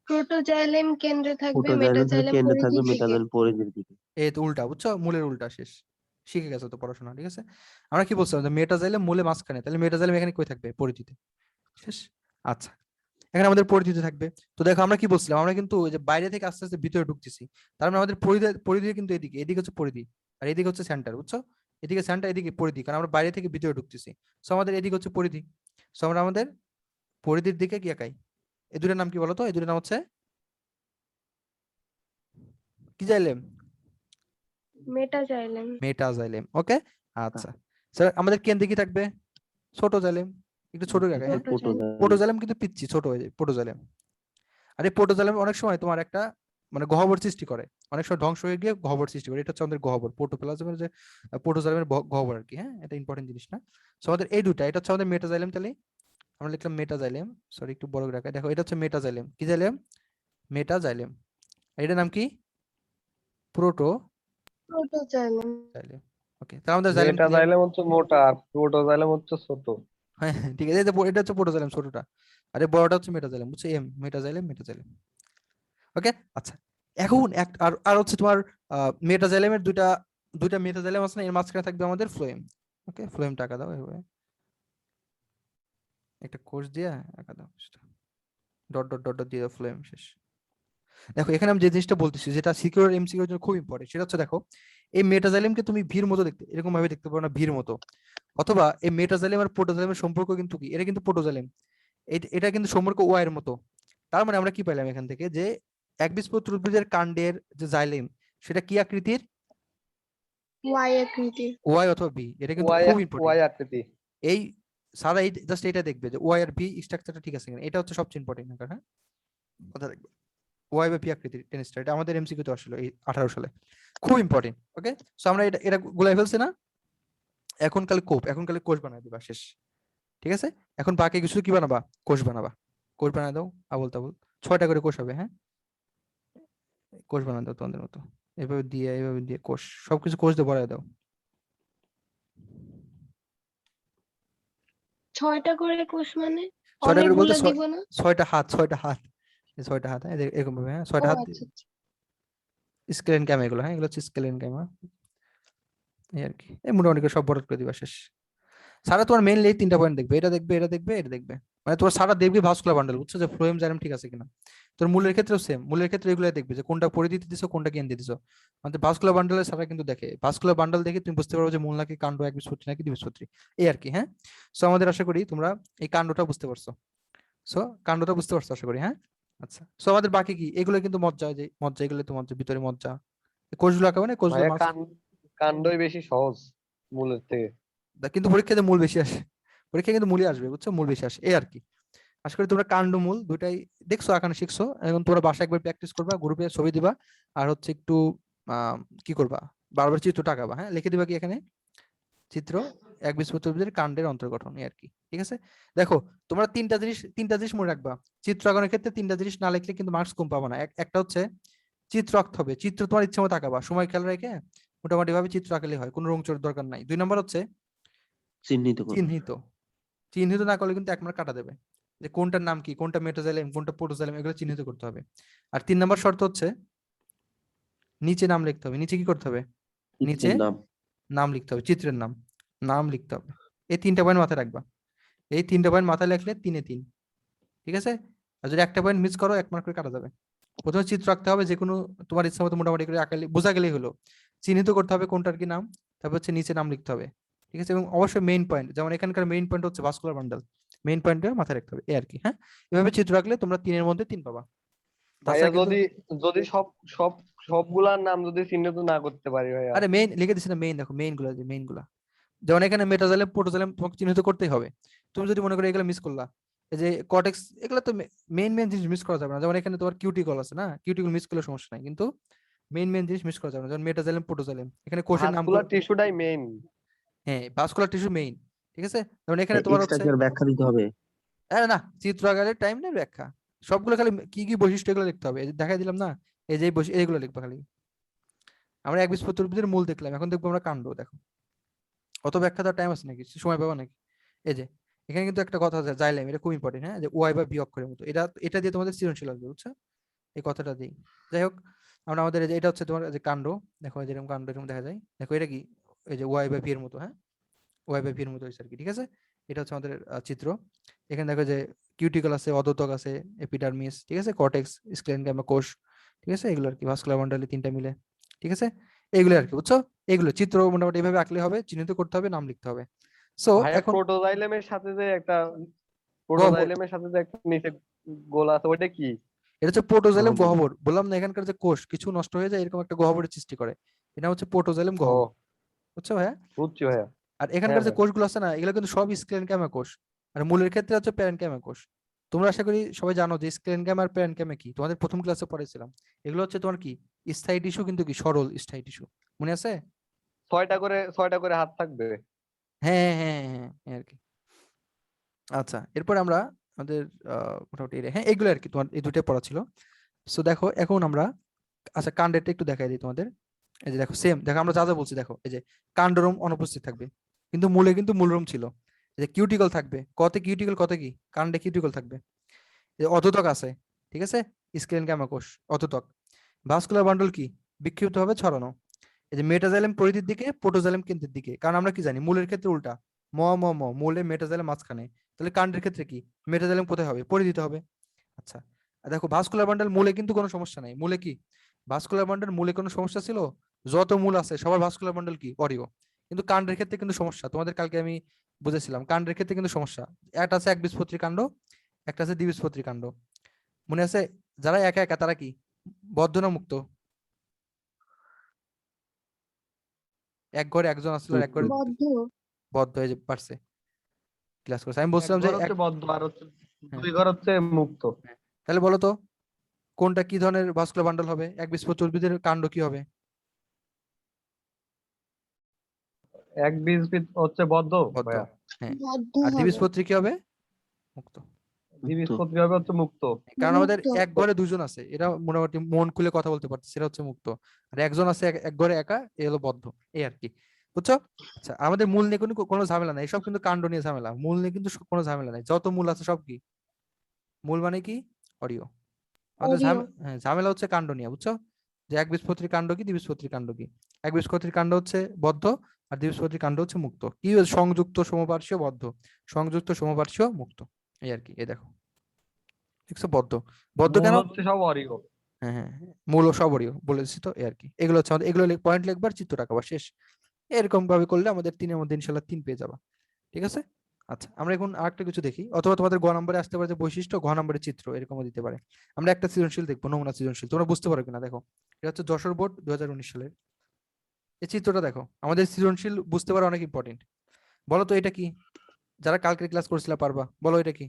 [SPEAKER 2] প্রোটোজাইলেম কেন্দ্রে থাকবে,
[SPEAKER 4] প্রোটোজাইলেম থেকে
[SPEAKER 2] মেটাজাইলেম
[SPEAKER 4] কেন্দ্রে থাকবে,
[SPEAKER 2] পরিধির দিকে।
[SPEAKER 4] মেটাজাইলেম পরিধির দিকে।
[SPEAKER 1] এই তো উল্টা, বুঝছো? মূলের উল্টা। শেষ, শিখে গেছো তো পড়াশোনা, ঠিক আছে। আমরা কি বলছিলাম? যে মেটাজাইলেম মূলে মাঝখানে, তাহলে মেটাজাইলেম এখানে কই থাকবে? পরিধিতে। শেষ। আচ্ছা, এখানে আমাদের পরিধিতে থাকবে। তো দেখো আমরা কি বলছিলাম, আমরা কিন্তু ওই যে বাইরে থেকে আস্তে আস্তে ভিতরে ঢুকতেছি, তার মানে আমাদের পরিধি, পরিধি কিন্তু এদিকে, এদিকে হচ্ছে পরিধি, আর এদিকে হচ্ছে সেন্টার, বুঝছো? এদিকে সেন্টার, এদিকে পরিধি, কারণ আমরা বাইরে থেকে ভিতরে ঢুকতেছি। সো আমাদের এদিকে হচ্ছে পরিধি। সো আমরা আমাদের পরিধির দিকে কি আঁকাই? এই দুটোর নাম কি বলতো? এই দুটোর নাম হচ্ছে কি জাইলেম?
[SPEAKER 2] মেটাজাইলেম।
[SPEAKER 1] মেটাজাইলেম, ওকে। আচ্ছা স্যার, আমাদের কেন্দ্রে কি থাকবে? ছোট জাইলেম। একটু ছোট জায়গায়, হ্যাঁ।
[SPEAKER 2] প্রোটোজাইলেম।
[SPEAKER 1] প্রোটোজাইলেম কিন্তু পিচ্ছি, ছোট হয়ে যায় প্রোটোজাইলেম। আর এই প্রোটোজাইলেম অনেক সময় তোমার একটা মানে গহ্বর সৃষ্টি করে, অনেক সময় ধ্বংস হয়ে গিয়ে গহ্বর সৃষ্টি করে। এটা হচ্ছে আমাদের গহ্বর, প্রোটোপ্লাজমের যে প্রোটোজাইলেমের গহ্বর আর কি, হ্যাঁ। এটা ইম্পর্টেন্ট জিনিস না। সো আমাদের এই দুটা, এটা হচ্ছে আমাদের মেটাজাইলেম। তাহলে আমরা লিখলাম মেটাজাইলেম, সরি একটু বড় করে রাখা। দেখো এটা হচ্ছে মেটাজাইলেম। কি জাইলেম? মেটাজাইলেম। এটার নাম কি? প্রোটোজাইলেম।
[SPEAKER 2] প্রোটোজাইলেম।
[SPEAKER 1] ওকে, তাহলে আমাদের জাইলেম ক্লিয়ার।
[SPEAKER 5] মেটাজাইলেম হচ্ছে মোটা আর প্রোটোজাইলেম হচ্ছে ছোট।
[SPEAKER 1] হ্যাঁ হ্যাঁ, ঠিক আছে। এই যে এটা হচ্ছে প্রোটোজাইলেম ছোটটা, আরে বড়টা হচ্ছে মেটাজাইলেম, বুঝছো? Metaxylem, metaxylem. ওকে। আচ্ছা, এখন এক আর আর হচ্ছে তোমার মেটাজাইলেমের দুইটা দুইটা মেটাজাইলেম আছে না, এর মাঝখানে থাকবে আমাদের ফ্লোয়েম। ওকে, ফ্লোয়েম টাকা দাও এভাবে, একটা কোষ দিয়ে আঁকা দাও, ডট ডট ডট ডট দিয়ে দাও, ফ্লোয়েম। শেষ। দেখো এখানে আমি যে জিনিসটা বলতেছি, যেটা সিকিউর এমসিকিউর জন্য খুব ইম্পর্টেন্ট, সেটা হচ্ছে দেখো এই মেটাজাইলেমকে তুমি ভির মতো দেখতে, এরকম ভাবে দেখতে পারো না, ভির মতো। অথবা এই মেটাজাইলেম আর প্রোটোজাইলেমের সম্পর্ক কিন্তু কি, এটা কিন্তু প্রোটোজাইলেম, এটা কিন্তু সম্পর্ক ওয়াই এর মতো। তার মানে আমরা কি পেলাম এখান থেকে, যে একবীজপত্রী উদ্ভিদের কাণ্ডের যে জাইলেম, সেটা কি আকৃতির?
[SPEAKER 2] ওয়াই আকৃতি।
[SPEAKER 1] ওয়াই অথবা বি। এটা কিন্তু
[SPEAKER 5] ওয়াই
[SPEAKER 1] খুব ইম্পর্টেন্ট।
[SPEAKER 5] ওয়াই আকৃতি।
[SPEAKER 1] এই সারা এই জাস্ট এটা দেখবে যে ওয়াই আর বি স্ট্রাকচারটা ঠিক আছে কিনা, এটা হচ্ছে সবচেয়ে ইম্পর্টেন্ট। হ্যাঁ, কথা রাখবে। ওয়াই বা বি আকৃতির টেনিসটা, এটা আমাদের এমসিকিউ তে আসলো এই 18 সালে, খুব ইম্পর্টেন্ট। ওকে, সো আমরা এটা এটা গুলাই ফেলছি না। এখন কালে কোষ বানায় দিবা, শেষ। ঠিক আছে, এখন বাকি কিছু কি বানাবা? কোষ বানাবা। কোষ বানায় দাও, আবল তাবল 6টা করে কোষ হবে, হ্যাঁ। কোষ বানায় দাও তোমাদের মতো, এইভাবে দিয়ে কোষ, সবকিছু কোষ দিয়ে ভরায় দাও।
[SPEAKER 2] 6টা করে কোষ মানে
[SPEAKER 1] 6টা করে বলতে
[SPEAKER 2] অনেকগুলো দিব না?
[SPEAKER 1] 6টা হাত, 6টা হাত, এই 6টা হাত, হ্যাঁ, এরকম ভাবে, হ্যাঁ, 6টা
[SPEAKER 2] ও
[SPEAKER 1] হাত।
[SPEAKER 2] আচ্ছা আচ্ছা।
[SPEAKER 1] স্কেলেন ক্যাম এগুলো, হ্যাঁ, এগুলো হচ্ছে স্কেলেন ক্যাম, এই আর কি। এই মোটামুটি করে সব বরাদ করে দিবা, শেষ। সারা তোমার মেইনলি এই 3টা পয়েন্ট দেখবে, এটা দেখবে, এটা দেখবে, এটা দেখবে। মানে তোমার সারা দেখবে ভাস্কুলার বান্ডেল, বুঝছো? যে ফ্লোয়েম জাইলেম ঠিক আছে কিনা। তোর মূলের ক্ষেত্রেও সেম, মূলের ক্ষেত্রে এগুলো দেখবে যে কোনটা পরিধিতে দিছো, কোনটা কেন্দ্রে দিছো। মানে ভাস্কুলার বান্ডেলের সারা কিন্তু দেখে, ভাস্কুলার বান্ডেল দেখে তুমি বুঝতে পারবে যে মূল নাকি কাণ্ড, একবীজপত্রী নাকি দ্বিবীজপত্রী, এই আর কি, হ্যাঁ। সো আমাদের আশা করি তোমরা এই কাণ্ডটা বুঝতে পারছো। সো কাণ্ডটা বুঝতে পারছো আশা করি, হ্যাঁ। আচ্ছা, সো আমাদের বাকি কি, এগুলো কিন্তু মজ্জা, যে মজ্জা, এগুলো তো মজ্জা, ভিতরে মজ্জা। কোষগুলো আঁকাবে না, কোষগুলো
[SPEAKER 5] ভাইয়া কাণ্ডই বেশি সহজ মূলের থেকে।
[SPEAKER 1] কিন্তু পরীক্ষাতে মূল বেশি আসে, পরীক্ষা কিন্তু মূলই আসবে, বুঝছো? মূল বেশি আসে, এই আর কি। আশা করি তোমরা কাণ্ড মূল দুটাই দেখছো, আঁকানো শিখছো। এখন তোমরা বাসায় একবার প্র্যাকটিস করবা, গ্রুপে ছবি দিবা, আর হচ্ছে একটু কি করবা, বারবার চিত্রটা আঁকাবা, হ্যাঁ। লিখে দিবা কি এখানে, চিত্র একবীজপত্রীদের কাণ্ডের অন্তর্গঠন, এই আর কি। ঠিক আছে, দেখো তোমরা তিনটা জিনিস মনে রাখবা। চিত্র আঁকানোর ক্ষেত্রে 3টা জিনিস না লিখলে কিন্তু মার্কস কম পাবা না। একটা হচ্ছে চিত্র আঁকতে হবে, চিত্র তোমার ইচ্ছা মতো আঁকাবা, সময় খেয়াল রেখে মোটামুটি ভাবে চিত্র আঁকলে হয়, কোনো রং চোরের দরকার নাই। 2 নম্বর হচ্ছে
[SPEAKER 4] চিহ্নিত করো।
[SPEAKER 1] চিহ্নিত না করলে কিন্তু 1 মার্ক কাটা দেবে, যে কোনটার নাম কি, কোনটা মেটাজাইলেম, কোনটা প্রোটোজাইলেম, এগুলো চিহ্নিত করতে হবে। আর 3 নম্বর শর্ত হচ্ছে নিচে নাম লিখতে হবে। নিচে কি করতে হবে? নিচে
[SPEAKER 4] চিত্রের নাম।
[SPEAKER 1] নাম লিখতে হবে, চিত্রের নাম লিখতে হবে। এই 3টা পয়েন্ট মাথায় রাখবা। এই 3টা পয়েন্ট মাথায় রাখলে 3-এ 3। ঠিক আছে, আর যদি একটা পয়েন্ট মিস করো 1 মার্ক করে কাটা যাবে। প্রথমে চিত্র আঁকতে হবে, যে কোনো তোমার ইচ্ছা মতো মোটামুটি করে আঁকালে বোঝা গেলেই হলো। চিহ্নিত করতে হবে কোনটার কি নাম, তারপর হচ্ছে নিচে নাম লিখতে হবে, ঠিক আছে। এবং অবশ্যই মেইন পয়েন্ট, যেমন এখানকার মেইন পয়েন্ট হচ্ছে ভাস্কুলার বান্ডাল, মেইন পয়েন্টটা মাথায় রাখতে হবে, এই আর কি। হ্যাঁ, এভাবে চিত্র আঁকলে তোমরা 3-এর মধ্যে 3 পাবা।
[SPEAKER 5] ভাইয়া
[SPEAKER 1] তাছাড়া কিন্তু
[SPEAKER 5] যদি যদি সব সব সবগুলার নাম যদি চিহ্নিত না করতে পারি ভাইয়া,
[SPEAKER 1] আরে মেইন লিখে দিছি না, মেইন দেখো মেইন গুলা, যে মেইন গুলা, যেমন এখানে মেটাজাইলাম প্রোটোজাইলাম তোমাকে চিহ্নিত করতেই হবে। তুমি যদি মনে করো এগুলো মিস করলা, এই যে কর্টেক্স, এগুলো তো মেইন মেইন জিনিস মিস করা যাবে না। যেমন এখানে তোমার কিউটিকল আছে না, কিউটিকল মিস করলে সমস্যা নাই, কিন্তু মেইন মেইন জিনিস মিস করা যাবে না, যেমন মেটাজাইলাম প্রোটোজাইলাম, এখানে কোষের নামগুলো।
[SPEAKER 5] ভাস্কুলার টিস্যুটাই মেইন।
[SPEAKER 1] হ্যাঁ, ভাস্কুলার টিস্যু মেইন, ঠিক আছে। যেমন এখানে তোমার
[SPEAKER 4] এক্সট্রা
[SPEAKER 1] হচ্ছে,
[SPEAKER 4] কি আর ব্যাখ্যা দিতে হবে?
[SPEAKER 1] আরে না, চিত্র আকারে টাইম নেই ব্যাখ্যা, সবগুলো খালি কি কি বৈশিষ্ট্য এগুলো লিখতে হবে, এই যে দেখাই দিলাম না, এই যে এইগুলো লিখবা খালি। আমরা একবীজপত্রী উদ্ভিদের মূল দেখলাম, এখন দেখবো আমরা কাণ্ড। দেখো অত ব্যাখ্যা দেওয়ার টাইম আছে নাকি, সময় পাবো নাকি? এই যে এখানে কিন্তু একটা কথা আছে জাইলেম, এটা খুব ইম্পর্টেন্ট, হ্যাঁ, যে ওয়াই বা বি অক্ষরের মতো, এটা দিয়ে তোমাদের সৃজনশীল আসবে, বুঝছো? এই কথাটা দিই। যাই হোক, আমরা আমাদের এই যে এটা হচ্ছে তোমার যে কাণ্ড, দেখো এই যেরকম কাণ্ড এরকম দেখা যায়, দেখো এটা কি, এই যে ওয়াই বা ভি এর মতো, হ্যাঁ, ওয়াই বা ভি এর মতো হয়েছে আর কি, ঠিক আছে। এটা হচ্ছে আমাদের চিত্র। এখানে দেখো যে কিউটিকল আছে, অধোতক আছে, এপিডার্মিস, ঠিক আছে, কর্টেক্স, স্ক্লেরেনকাইমা কোষ, ঠিক আছে, এগুলো আর কি, ভাস্কুলার বান্ডালি 3টা মিলে, ঠিক আছে। এগুলো আর কি, বুঝছো? এগুলো চিত্র মোটামুটি এভাবে আঁকলে হবে, চিহ্নিত করতে হবে, নাম লিখতে হবে। সো
[SPEAKER 5] ভাইয়া
[SPEAKER 1] এখন
[SPEAKER 5] প্রোটোজাইলেমের সাথে যে একটা
[SPEAKER 1] গহ্বর,
[SPEAKER 5] প্রোটোজাইলেমের সাথে যে একটা নিচে গোল আছে ওইটা কি?
[SPEAKER 1] এটা হচ্ছে প্রোটোজাইলেম
[SPEAKER 4] গহ্বর।
[SPEAKER 1] গহ্বর, বললাম না, এখানকার যে কোষ কিছু নষ্ট হয়ে যায় এরকম একটা গহ্বরের সৃষ্টি করে, এটা হচ্ছে প্রোটোজাইলেম
[SPEAKER 5] ও,
[SPEAKER 1] গহ্বর, বুঝছো ভাইয়া?
[SPEAKER 5] বুঝছি ভাইয়া।
[SPEAKER 1] আর
[SPEAKER 5] হ্যাঁ
[SPEAKER 1] এখানকার যে
[SPEAKER 5] ভাই,
[SPEAKER 1] কোষগুলো আছে না, এগুলো কিন্তু সব স্ক্লেরেনকাইমা কোষ, আর মূলের ক্ষেত্রে হচ্ছে প্যারেনকাইমা কোষ। তোমরা আশা করি সবাই জানো যে স্ক্লেরেনকাইমা আর প্যারেনকাইমা কি, তোমাদের প্রথম ক্লাসে পড়েছিলাম। এগুলো হচ্ছে তোমার কি, স্থায়ী টিস্যু, কিন্তু কি সরল স্থায়ী টিস্যু, মনে আছে?
[SPEAKER 5] 6টা করে হাত থাকবে।
[SPEAKER 1] হ্যাঁ হ্যাঁ হ্যাঁ হ্যাঁ, এই আর কি। আচ্ছা, এরপর আমরা আমাদের মোটামুটি হ্যাঁ এগুলো আর কি, তোমার এই দুটোই পড়া ছিল। সো দেখো এখন আমরা, আচ্ছা কাণ্ডেরটা একটু দেখাই দিই তোমাদের। এই যে দেখো সেম, দেখো আমরা যা যা বলছি, দেখো এই যে কাণ্ডরোম অনুপস্থিত থাকবে, কিন্তু মূলে কিন্তু মূলরোম ছিল। এই যে কিউটিকল থাকবে, কতে কিউটিকল, কতে কি কাণ্ডে কিউটিকল থাকবে। এই যে অধোতক আছে, ঠিক আছে, স্ক্লেরেনকাইমা কোষ, অধোতক। ভাস্কুলার বান্ডল কি, বিক্ষিপ্ত ভাবে ছড়ানো। এই যে মেটাজাইলেম পরিধির দিকে, প্রোটোজাইলেম কেন্দ্রের দিকে, কারণ আমরা কি জানি মূলের ক্ষেত্রে উল্টা, ম ম ম, মূলে মেটাজাইলেম মাঝখানে, তাহলে কাণ্ডের ক্ষেত্রে কি, মেটাজাইলেম কোথায় হবে, পরিধিতে হবে। আচ্ছা, আর দেখো ভাস্কুলার বান্ডল মূলে কিন্তু কোনো সমস্যা নাই, মূলে কি, ভাস্কুলার বান্ডল মূলে কোনো সমস্যা ছিল? যত মূল আছে সবার ভাস্কুলার বান্ডল কি অরিও, কিন্তু কাণ্ডের ক্ষেত্রে কিন্তু সমস্যা, তোমাদের কালকে আমি বুঝেছিলাম, কাণ্ডের ক্ষেত্রে কিন্তু সমস্যা। একটা আছে একবীজপত্রী কাণ্ড, একটা আছে দ্বিবীজপত্রী কাণ্ড, মনে আছে? যারা একা একা তারা কি, বদ্ধ না মুক্ত? এক ঘরে একজন আসলে, আর এক ঘরে
[SPEAKER 2] বদ্ধ।
[SPEAKER 1] বদ্ধ, হয়ে যে পারছে, ক্লাস করছে। আমি
[SPEAKER 5] এক
[SPEAKER 1] বলছিলাম যে
[SPEAKER 5] ঘর হচ্ছে বদ্ধ আর হচ্ছে
[SPEAKER 1] হ্যাঁ,
[SPEAKER 5] 2 ঘর হচ্ছে মুক্ত।
[SPEAKER 1] হ্যাঁ। তাহলে বলো তো কোনটা কি ধরনের ভাস্কুলার বান্ডল হবে, একবীজপত্রী উদ্ভিদের কাণ্ড কি হবে?
[SPEAKER 5] এক বীজ হচ্ছে বদ্ধ
[SPEAKER 1] বদ্ধ,
[SPEAKER 5] ভাইয়া,
[SPEAKER 1] হ্যাঁ।
[SPEAKER 2] বদ্ধ
[SPEAKER 1] আর
[SPEAKER 2] হবে।
[SPEAKER 1] দ্বিবীজপত্রী কি হবে? মুক্ত।
[SPEAKER 4] মুক্ত।
[SPEAKER 5] দ্বিবীজপত্রী হবে হচ্ছে মুক্ত।
[SPEAKER 1] কারণ আমাদের
[SPEAKER 2] মুক্ত।
[SPEAKER 1] এক ঘরে দুজন আছে, এরা মোটামুটি মন খুলে কথা বলতে পারছে, সেটা হচ্ছে মুক্ত। আর একজন আছে এক ঘরে একা, এ হলো বদ্ধ, এই আর কি, বুঝছো? আচ্ছা, আমাদের মূল নিয়ে কোনো কোনো ঝামেলা নাই, সব কিন্তু কাণ্ড নিয়ে ঝামেলা, মূল নিয়ে কিন্তু কোনো ঝামেলা নাই, যত মূল আছে সব কি, মূল মানে কি, অরিও। আমাদের
[SPEAKER 2] অরিও।
[SPEAKER 1] হ্যাঁ, ঝামেলা হচ্ছে কাণ্ড নিয়ে, বুঝছো? যে একবীজপত্রী কাণ্ড কি, দ্বিবীজপত্রী কাণ্ড কি। একবীজপত্রী কাণ্ড হচ্ছে বদ্ধ, আর দ্বিবীজপত্রী কাণ্ড হচ্ছে মুক্ত। কি সংযুক্ত সমপার্শ্বীয় বদ্ধ, সংযুক্ত সমপার্শ্বীয় মুক্ত, এই আর কি। এই দেখো, দেখছো বদ্ধ, বদ্ধ
[SPEAKER 5] মূল
[SPEAKER 1] কেন?
[SPEAKER 5] হচ্ছে সব অরিও।
[SPEAKER 1] হ্যাঁ হ্যাঁ হ্যাঁ, মূল ও সবরীয় বলেছি তো, এই আর কি। এগুলো হচ্ছে আমাদের, এগুলো পয়েন্ট লিখবার, চিত্র রাখবা, শেষ। এরকম ভাবে করলে আমাদের 3-এর মধ্যে ইনশাল্লাহ 3 পেয়ে যাবা, ঠিক আছে। আচ্ছা, আমরা এখন আরেকটা কিছু দেখি, অথবা তোমাদের গ নম্বরে আসতে পারে যে বৈশিষ্ট্য, ঘ নম্বরে চিত্র, এরকমও দিতে পারে। আমরা একটা সৃজনশীল দেখবো, নমুনা সৃজনশীল, তোমরা বুঝতে পারো কিনা দেখো। এটা হচ্ছে যশোর বোর্ড 2019 সালের। এই চিত্রটা দেখো, আমাদের সৃজনশীল বুঝতে পারা অনেক ইম্পর্টেন্ট। বলো তো এটা কি, যারা কালকের ক্লাস করছিলা পারবা, বলো এটা কি,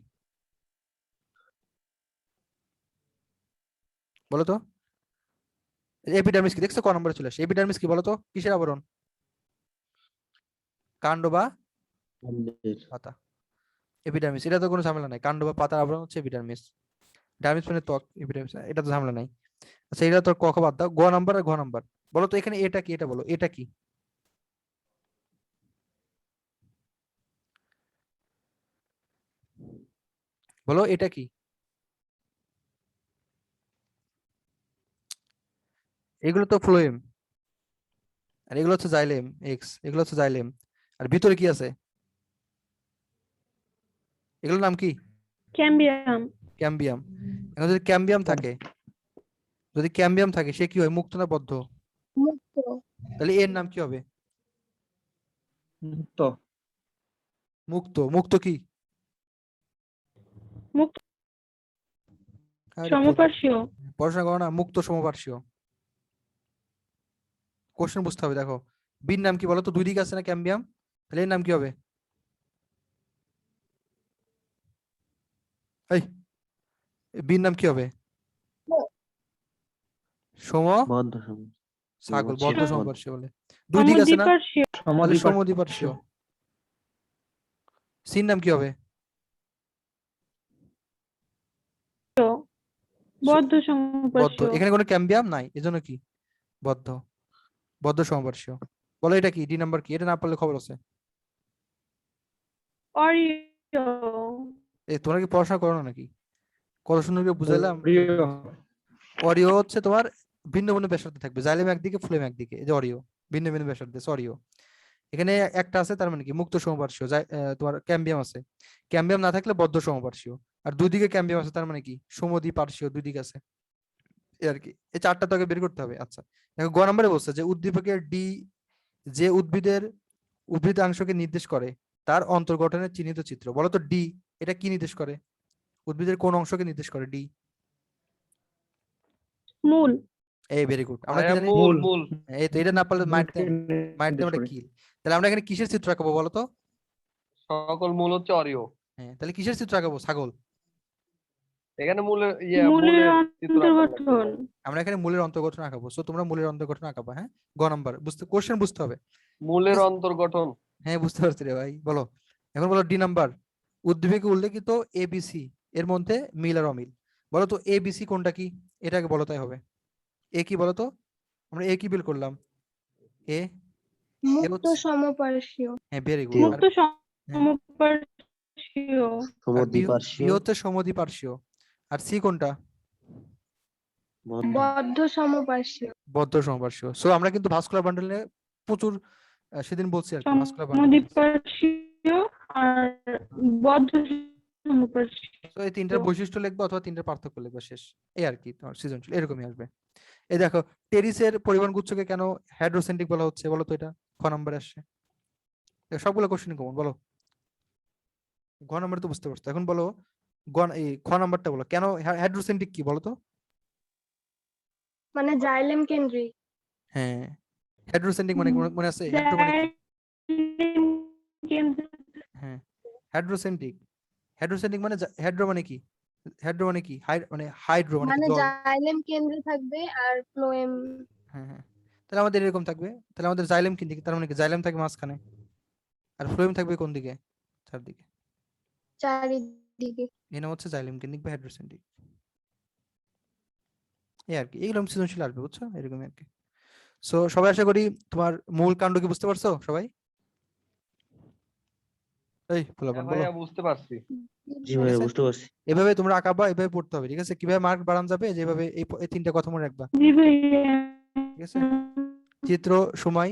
[SPEAKER 1] বলো তো। এপিডার্মিস কি, দেখছো ক নম্বরে চলে আসে, এপিডার্মিস কি বলো তো, কিসের আবরণ, কাণ্ড বা
[SPEAKER 4] কাণ্ডের।
[SPEAKER 1] পাতা? এপিডার্মিস, এটা তো কোনো ঝামেলা নাই, কাণ্ড বা পাতার আবরণ হচ্ছে এপিডার্মিস। ডার্মিস মানে ত্বক, এপিডার্মিস এটা তো ঝামেলা নাই। আচ্ছা, এটা তোর ক খ বাদ দাও, গ নাম্বার আর ঘ নাম্বার। বলো তো এখানে এটা কি, এটা বলো এটা কি, বলো এটা কি। এগুলো তো ফ্লোয়েম, আর এগুলো হচ্ছে জাইলেম এক্স, এগুলো হচ্ছে জাইলেম। আর ভিতরে কি আছে, এগুলোর নাম কি,
[SPEAKER 2] ক্যাম্বিয়াম।
[SPEAKER 1] ক্যাম্বিয়াম। এখন যদি ক্যাম্বিয়াম থাকে, যদি ক্যাম্বিয়াম থাকে সে কি হয়, মুক্ত না বদ্ধ?
[SPEAKER 2] মুক্ত।
[SPEAKER 1] তাহলে এর নাম কি হবে?
[SPEAKER 3] মুক্ত।
[SPEAKER 1] মুক্ত। মুক্ত কি?
[SPEAKER 6] মুক্ত
[SPEAKER 1] আরে
[SPEAKER 6] সমপার্শ্বীয়।
[SPEAKER 1] পড়াশোনা করো না, মুক্ত সমপার্শ্বীয়। কোশ্চেন বুঝতে হবে। দেখো বির নাম কি বলো তো, দুই দিকে আছে না ক্যাম্বিয়াম, তাহলে এর নাম কি হবে? এই বির নাম কি হবে? সম
[SPEAKER 4] বদ্ধ সম
[SPEAKER 1] ছাগল,
[SPEAKER 4] সমপার্শ্বীয়,
[SPEAKER 1] বদ্ধ
[SPEAKER 4] বদ্ধ।
[SPEAKER 1] সমপার্শ্বীয় বলে। দুই দিক আছে না,
[SPEAKER 6] সমদ্বিপার্শ্বীয়।
[SPEAKER 1] তাহলে
[SPEAKER 3] সমদ্বিপার্শ্বীয়।
[SPEAKER 1] সমদ্বিপার্শ্বীয়। সির নাম কি হবে?
[SPEAKER 6] বদ্ধ
[SPEAKER 1] বদ্ধ।
[SPEAKER 6] সমপার্শ্বীয়।
[SPEAKER 1] এখানে কোনো ক্যাম্বিয়াম নাই, এজন্য কি বদ্ধ, বদ্ধ সমপার্শ্বীয়। বলো এটা কি, ডি নাম্বার কি? এটা না পারলে খবর আছে।
[SPEAKER 6] অরিয়।
[SPEAKER 1] তোমরা কি পড়াশোনা করো না নাকি? কত সুন্দর করে বুঝাইলাম।
[SPEAKER 3] প্রিয়।
[SPEAKER 1] অরিও হচ্ছে তোমার ভিন্ন ভিন্ন ব্যাসার্ধে থাকবে, জাইলেম একদিকে ফ্লেম একদিকে, এই যে অরিও ভিন্ন ভিন্ন ব্যাসার্ধে অরিও। এখানে একটা আছে, তার মানে কি মুক্ত সমপার্শ্বীয়। তোমার ক্যাম্বিয়াম আছে, ক্যাম্বিয়াম না থাকলে বদ্ধ সমপার্শ্বীয়। আর দুই দিকে ক্যাম্বিয়াম আছে, তার মানে কি সমদ্বিপার্শ্বীয়, দুই দিকে আছে এই আর কি। এই চারটা তোকে বের করতে হবে। আচ্ছা দেখো গ নম্বরে বলছে যে উদ্দীপকের ডি যে উদ্ভিদাংশকে নির্দেশ করে তার অন্তর্গঠনের চিহ্নিত চিত্র। বলতো ডি এটা কি নির্দেশ করে? উদ্ভিদের কোন অংশকে নির্দেশ করে ডি?
[SPEAKER 6] মূল।
[SPEAKER 1] এই ভেরি গুড। আমরা কি
[SPEAKER 5] ভাইয়া
[SPEAKER 1] জানি?
[SPEAKER 5] মূল মূল।
[SPEAKER 1] এই তো, এটা না পারলে মারতে
[SPEAKER 3] নির্দেশ করে।
[SPEAKER 1] কিল। তাহলে আমরা এখানে কিসের চিত্র আঁকাবো বলতো?
[SPEAKER 5] সকল মূল হচ্ছে অরিও।
[SPEAKER 1] হ্যাঁ, তাহলে কিসের চিত্র আঁকাবো? ছাগল।
[SPEAKER 5] এখানে মূলের
[SPEAKER 6] মূলের
[SPEAKER 5] চিত্র আঁকা লাগবে।
[SPEAKER 6] অন্তর্গঠন।
[SPEAKER 1] আমরা এখানে মূলের অন্তর্গঠন আঁকাবো। সো তোমরা মূলের অন্তর্গঠন আঁকাবা। হ্যাঁ, গ নাম্বার কোশ্চেন বুঝতে হবে।
[SPEAKER 5] মূলের অন্তর্গঠন।
[SPEAKER 1] হ্যাঁ বুঝতে পারছি রে ভাই। বলো এখন, বলো ডি নাম্বার উদ্দীপকে উল্লেখিত এবিসি এর মধ্যে মিল আর অমিল। বলো তো এবিসি কোনটা কি? এটাকে বলো, তাই হবে। এ কি বলো তো? আমরা এ কি বিল করলাম? এ
[SPEAKER 2] মুক্ত সমপার্শ্বীয়।
[SPEAKER 1] হ্যাঁ ভেরি গুড।
[SPEAKER 6] মুক্ত সমপার্শ্বীয়।
[SPEAKER 1] আর বি
[SPEAKER 4] সমদ্বিপার্শ্বীয়,
[SPEAKER 1] হচ্ছে সমদ্বিপার্শ্বীয়। আর সি কোনটা?
[SPEAKER 4] বদ্ধ।
[SPEAKER 2] বদ্ধ সমপার্শ্বীয়।
[SPEAKER 1] বদ্ধ সমপার্শ্বীয়। সো আমরা কিন্তু ভাস্কুলার বান্ডেল নিয়ে প্রচুর সেদিন বলছি আর কি, ভাস্কুলার বান্ডেল।
[SPEAKER 6] সমদ্বিপার্শ্বীয় আর বদ্ধ সমপার্শ্বীয়।
[SPEAKER 1] তো এই তিনটার বৈশিষ্ট্য লিখবো অথবা তিনটার পার্থক্য লিখবো, শেষ। এই আর কি তোমার সৃজনশীল এরকমই আসবে। এই দেখো টেরিসের পরিমাণ গুচ্ছকে কেন হাইড্রোসেন্ট্রিক বলা হচ্ছে বলো তো? এটা খ নম্বরে আসছে। সবগুলো কোশ্চেন কমন। বলো ঘ নম্বরে তো বুঝতে পারছো, এখন বলো এই খ নাম্বারটা বলো কেন হাইড্রোসেন্ট্রিক কি বলো তো?
[SPEAKER 2] মানে জাইলেম কেন্দ্রিক।
[SPEAKER 1] হ্যাঁ, হাইড্রোসেন্ট্রিক মানে মনে আছে হাইড্রো মানে কি? হ্যাঁ, হাইড্রোসেন্ট্রিক। হাইড্রোসেন্ট্রিক মানে হাইড্রো মানে কি? হাইড্রো মানে কি? মানে হাইড্রো মানে কি
[SPEAKER 2] মানে
[SPEAKER 1] জল।
[SPEAKER 2] জাইলেম কেন্দ্রে থাকবে আর ফ্লোয়েম
[SPEAKER 1] হ্যাঁ হ্যাঁ, তাহলে আমাদের এরকম থাকবে। তাহলে আমাদের জাইলেম কিন্তু, তার মানে কি জাইলেম থাকবে মাঝখানে, আর ফ্লোয়েম থাকবে কোন দিকে? চারদিকে।
[SPEAKER 2] চারিদিকে।
[SPEAKER 1] এই নাম হচ্ছে জাইলেম কেন্দ্রিক বা হাইড্রোসেন্ট্রিক। এই আর কি, এগুলো সৃজনশীল আসবে, বুঝছো? এরকমই আর কি। সো সবাই আশা করি তোমার মূল কাণ্ড কি বুঝতে পারছো সবাই? এই পোলাপান বলো।
[SPEAKER 5] ভাইয়া বুঝতে পারছি।
[SPEAKER 4] জি ভাইয়া
[SPEAKER 1] আছে?
[SPEAKER 4] বুঝতে পারছি।
[SPEAKER 1] এভাবে তোমরা আঁকাবা, এভাবে পড়তে হবে, ঠিক আছে? কিভাবে মার্ক বাড়ানো যাবে, যেভাবে এই তিনটা কথা মনে রাখবা,
[SPEAKER 6] জি ভাইয়া।
[SPEAKER 1] ঠিক আছে? চিত্র, সময়,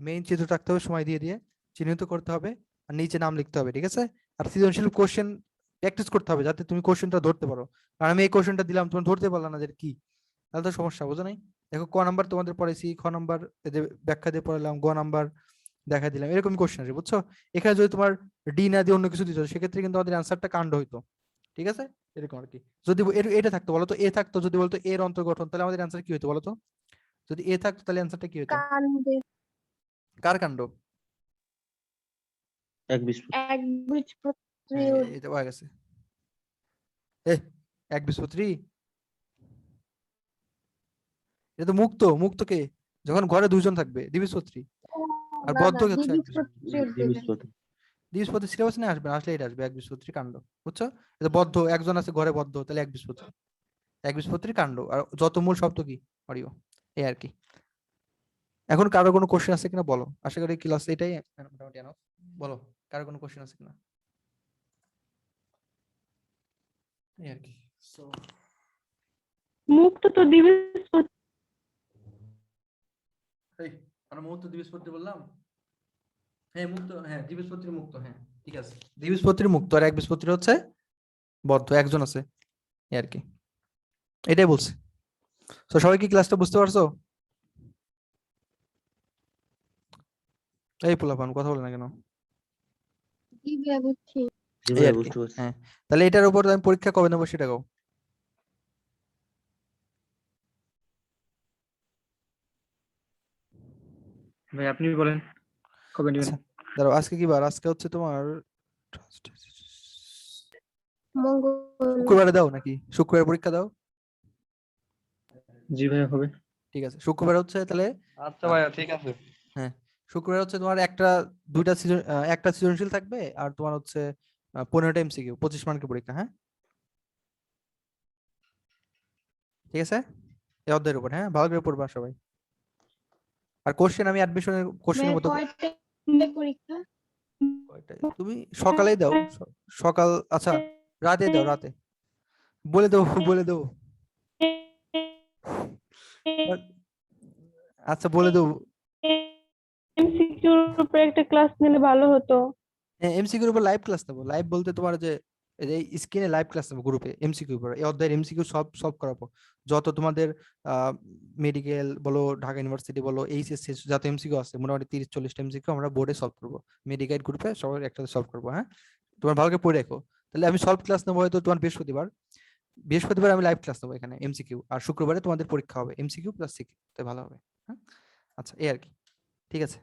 [SPEAKER 1] মেইন চিত্র রাখতে হবে, সময় দিয়ে দিয়ে চিহ্নিত করতে হবে, আর নিচে নাম লিখতে হবে, ঠিক আছে? আর সৃজনশীল কোশ্চেন প্র্যাকটিস করতে হবে যাতে তুমি কোশ্চেনটা ধরতে পারো। কারণ আমি এই কোশ্চেনটা দিলাম তুমি ধরতে পারলা না যে কি, তাহলে তো সমস্যা, বুঝো নাই? দেখো ক নাম্বার তোমাদের পড়াইছি, খ নাম্বার ব্যাখ্যা দিয়ে পড়ালাম, গ নাম্বার দেখা দিলাম, এরকম কোশ্চেন আসবে, বুঝছো? এখানে যদি তোমার ডি না দিয়ে অন্য কিছু দিত সেক্ষেত্রে কিন্তু আমাদের অ্যান্সারটা কাণ্ড হইতো, ঠিক আছে? এরকম আর কি। যদি এটা থাকতো বলতো, এ থাকতো, যদি বলতো এর অন্তর্গঠন, তাহলে আমাদের অ্যান্সার কি হইতো বলতো? যদি এ থাকতো তাহলে অ্যান্সারটা কি হইতো?
[SPEAKER 2] কাণ্ডে
[SPEAKER 1] কার কাণ্ড?
[SPEAKER 4] একবীজপত্রী।
[SPEAKER 2] একবীজপত্রী
[SPEAKER 1] এটা হয়ে গেছে। একবীজপত্রী, এটা তো মুক্ত। মুক্ত কে? যখন ঘরে দুইজন থাকবে, দ্বিবীজপত্রী। আর বদ্ধ হচ্ছে
[SPEAKER 2] দ্বিবীজপত্রী উদ্ভিদে।
[SPEAKER 4] দ্বিবীজপত্রী।
[SPEAKER 1] দ্বিবীজপত্রী সিলেবাস না আসবে, আসলে এটা আসবে একবীজপত্রী কাণ্ড, বুঝছো? এটা বদ্ধ, একজন আছে ঘরে বদ্ধ, তাহলে একবীজপত্রী, একবীজপত্রী কাণ্ড। আর যত মূল শব্দ কি অরিও, এই আর কি। এখন কারো কোনো কোশ্চেন আছে কিনা বলো? আশা করি ক্লাস এটাই মোটামুটি এনাফ। বলো কারো কোনো কোশ্চেন আছে কিনা, এই আর কি। সো
[SPEAKER 6] মুক্ত তো দ্বিবীজপত্রী।
[SPEAKER 1] আমরা মুক্ত দ্বিবীজপত্রী বললাম। হ্যাঁ মুক্ত, হ্যাঁ দ্বিবীজপত্রী মুক্ত, হ্যাঁ ঠিক আছে। দ্বিবীজপত্রী মুক্ত আর একবীজপত্রী হচ্ছে বদ্ধ, একজন আছে, এই আর কি, এটাই বলছে। তো সবাই কি ক্লাসটা বুঝতে পারছো? এই পোলাপান কথা বলে না কেন?
[SPEAKER 2] জি ভাইয়া বুঝছি।
[SPEAKER 4] জি
[SPEAKER 1] এই
[SPEAKER 4] ভাইয়া
[SPEAKER 1] আর কি।
[SPEAKER 4] বুঝতে পারছি।
[SPEAKER 1] হ্যাঁ, তাহলে এটার উপর আমি পরীক্ষা কবে নেবো সেটা কও।
[SPEAKER 3] ভাই আপনি বলেন কবে নেবেন?
[SPEAKER 1] আচ্ছা দাঁড়াও, আজকে কি বার? আজকে হচ্ছে তোমার
[SPEAKER 2] মঙ্গল।
[SPEAKER 1] শুক্রবারে দাও নাকি? শুক্রবারে পরীক্ষা দাও।
[SPEAKER 3] জি ভাইয়া হবে।
[SPEAKER 1] ঠিক আছে, শুক্রবার হচ্ছে তাহলে
[SPEAKER 5] আচ্ছা ভাইয়া ঠিক আছে।
[SPEAKER 1] হ্যাঁ, শুক্রবার হচ্ছে তোমার একটা সৃজনশীল থাকবে, আর তোমার হচ্ছে 15টা এমসিকিউ, 25 মার্কের পরীক্ষা। হ্যাঁ ঠিক আছে, এই অধ্যায়ের উপর। হ্যাঁ, ভালো করে পড়বা সবাই। আর কোশ্চেন আমি অ্যাডমিশনের কোশ্চেনের
[SPEAKER 2] ভাইয়া
[SPEAKER 1] মতো
[SPEAKER 2] কয়টায় পরীক্ষা?
[SPEAKER 1] তুমি সকালেই দাও, সকাল। আচ্ছা রাতে দাও, রাতে বলে দেবো, বলে দেবো। আচ্ছা বলে দেবো।
[SPEAKER 6] এমসিকিউর উপরে একটা ক্লাস নিলে ভালো হতো।
[SPEAKER 1] এমসিকিউর উপর লাইভ ক্লাস নেবো। লাইভ বলতে তোমার যে স্ক্রিনে লাইভ ক্লাস নেবো গ্রুপে এমসিকিউ উপর। এই অধ্যায়ের এমসিকিউ সলভ করাবো। যত তোমাদের মেডিকেল বলো, ঢাকা ইউনিভার্সিটি বলো, এইচএসসি যত এমসিকিউ আছে মোটামুটি 30-40টা এমসিকিউ আমরা বোর্ডে সলভ করবো। মেডিকেল গ্রুপে সবাই একসাথে সলভ করবো। হ্যাঁ, তোমার ভালো করে পড়ে রেখো। তাহলে আমি সলভ ক্লাস নেবো হয়তো তোমার বৃহস্পতিবার আমি লাইভ ক্লাস নেবো এখানে এমসিকিউ, আর শুক্রবারে তোমাদের পরীক্ষা হবে এমসিকিউ প্লাস সিকিউ, তাই ভালো হবে। হ্যাঁ আচ্ছা, এই আর কি। ঠিক আছে।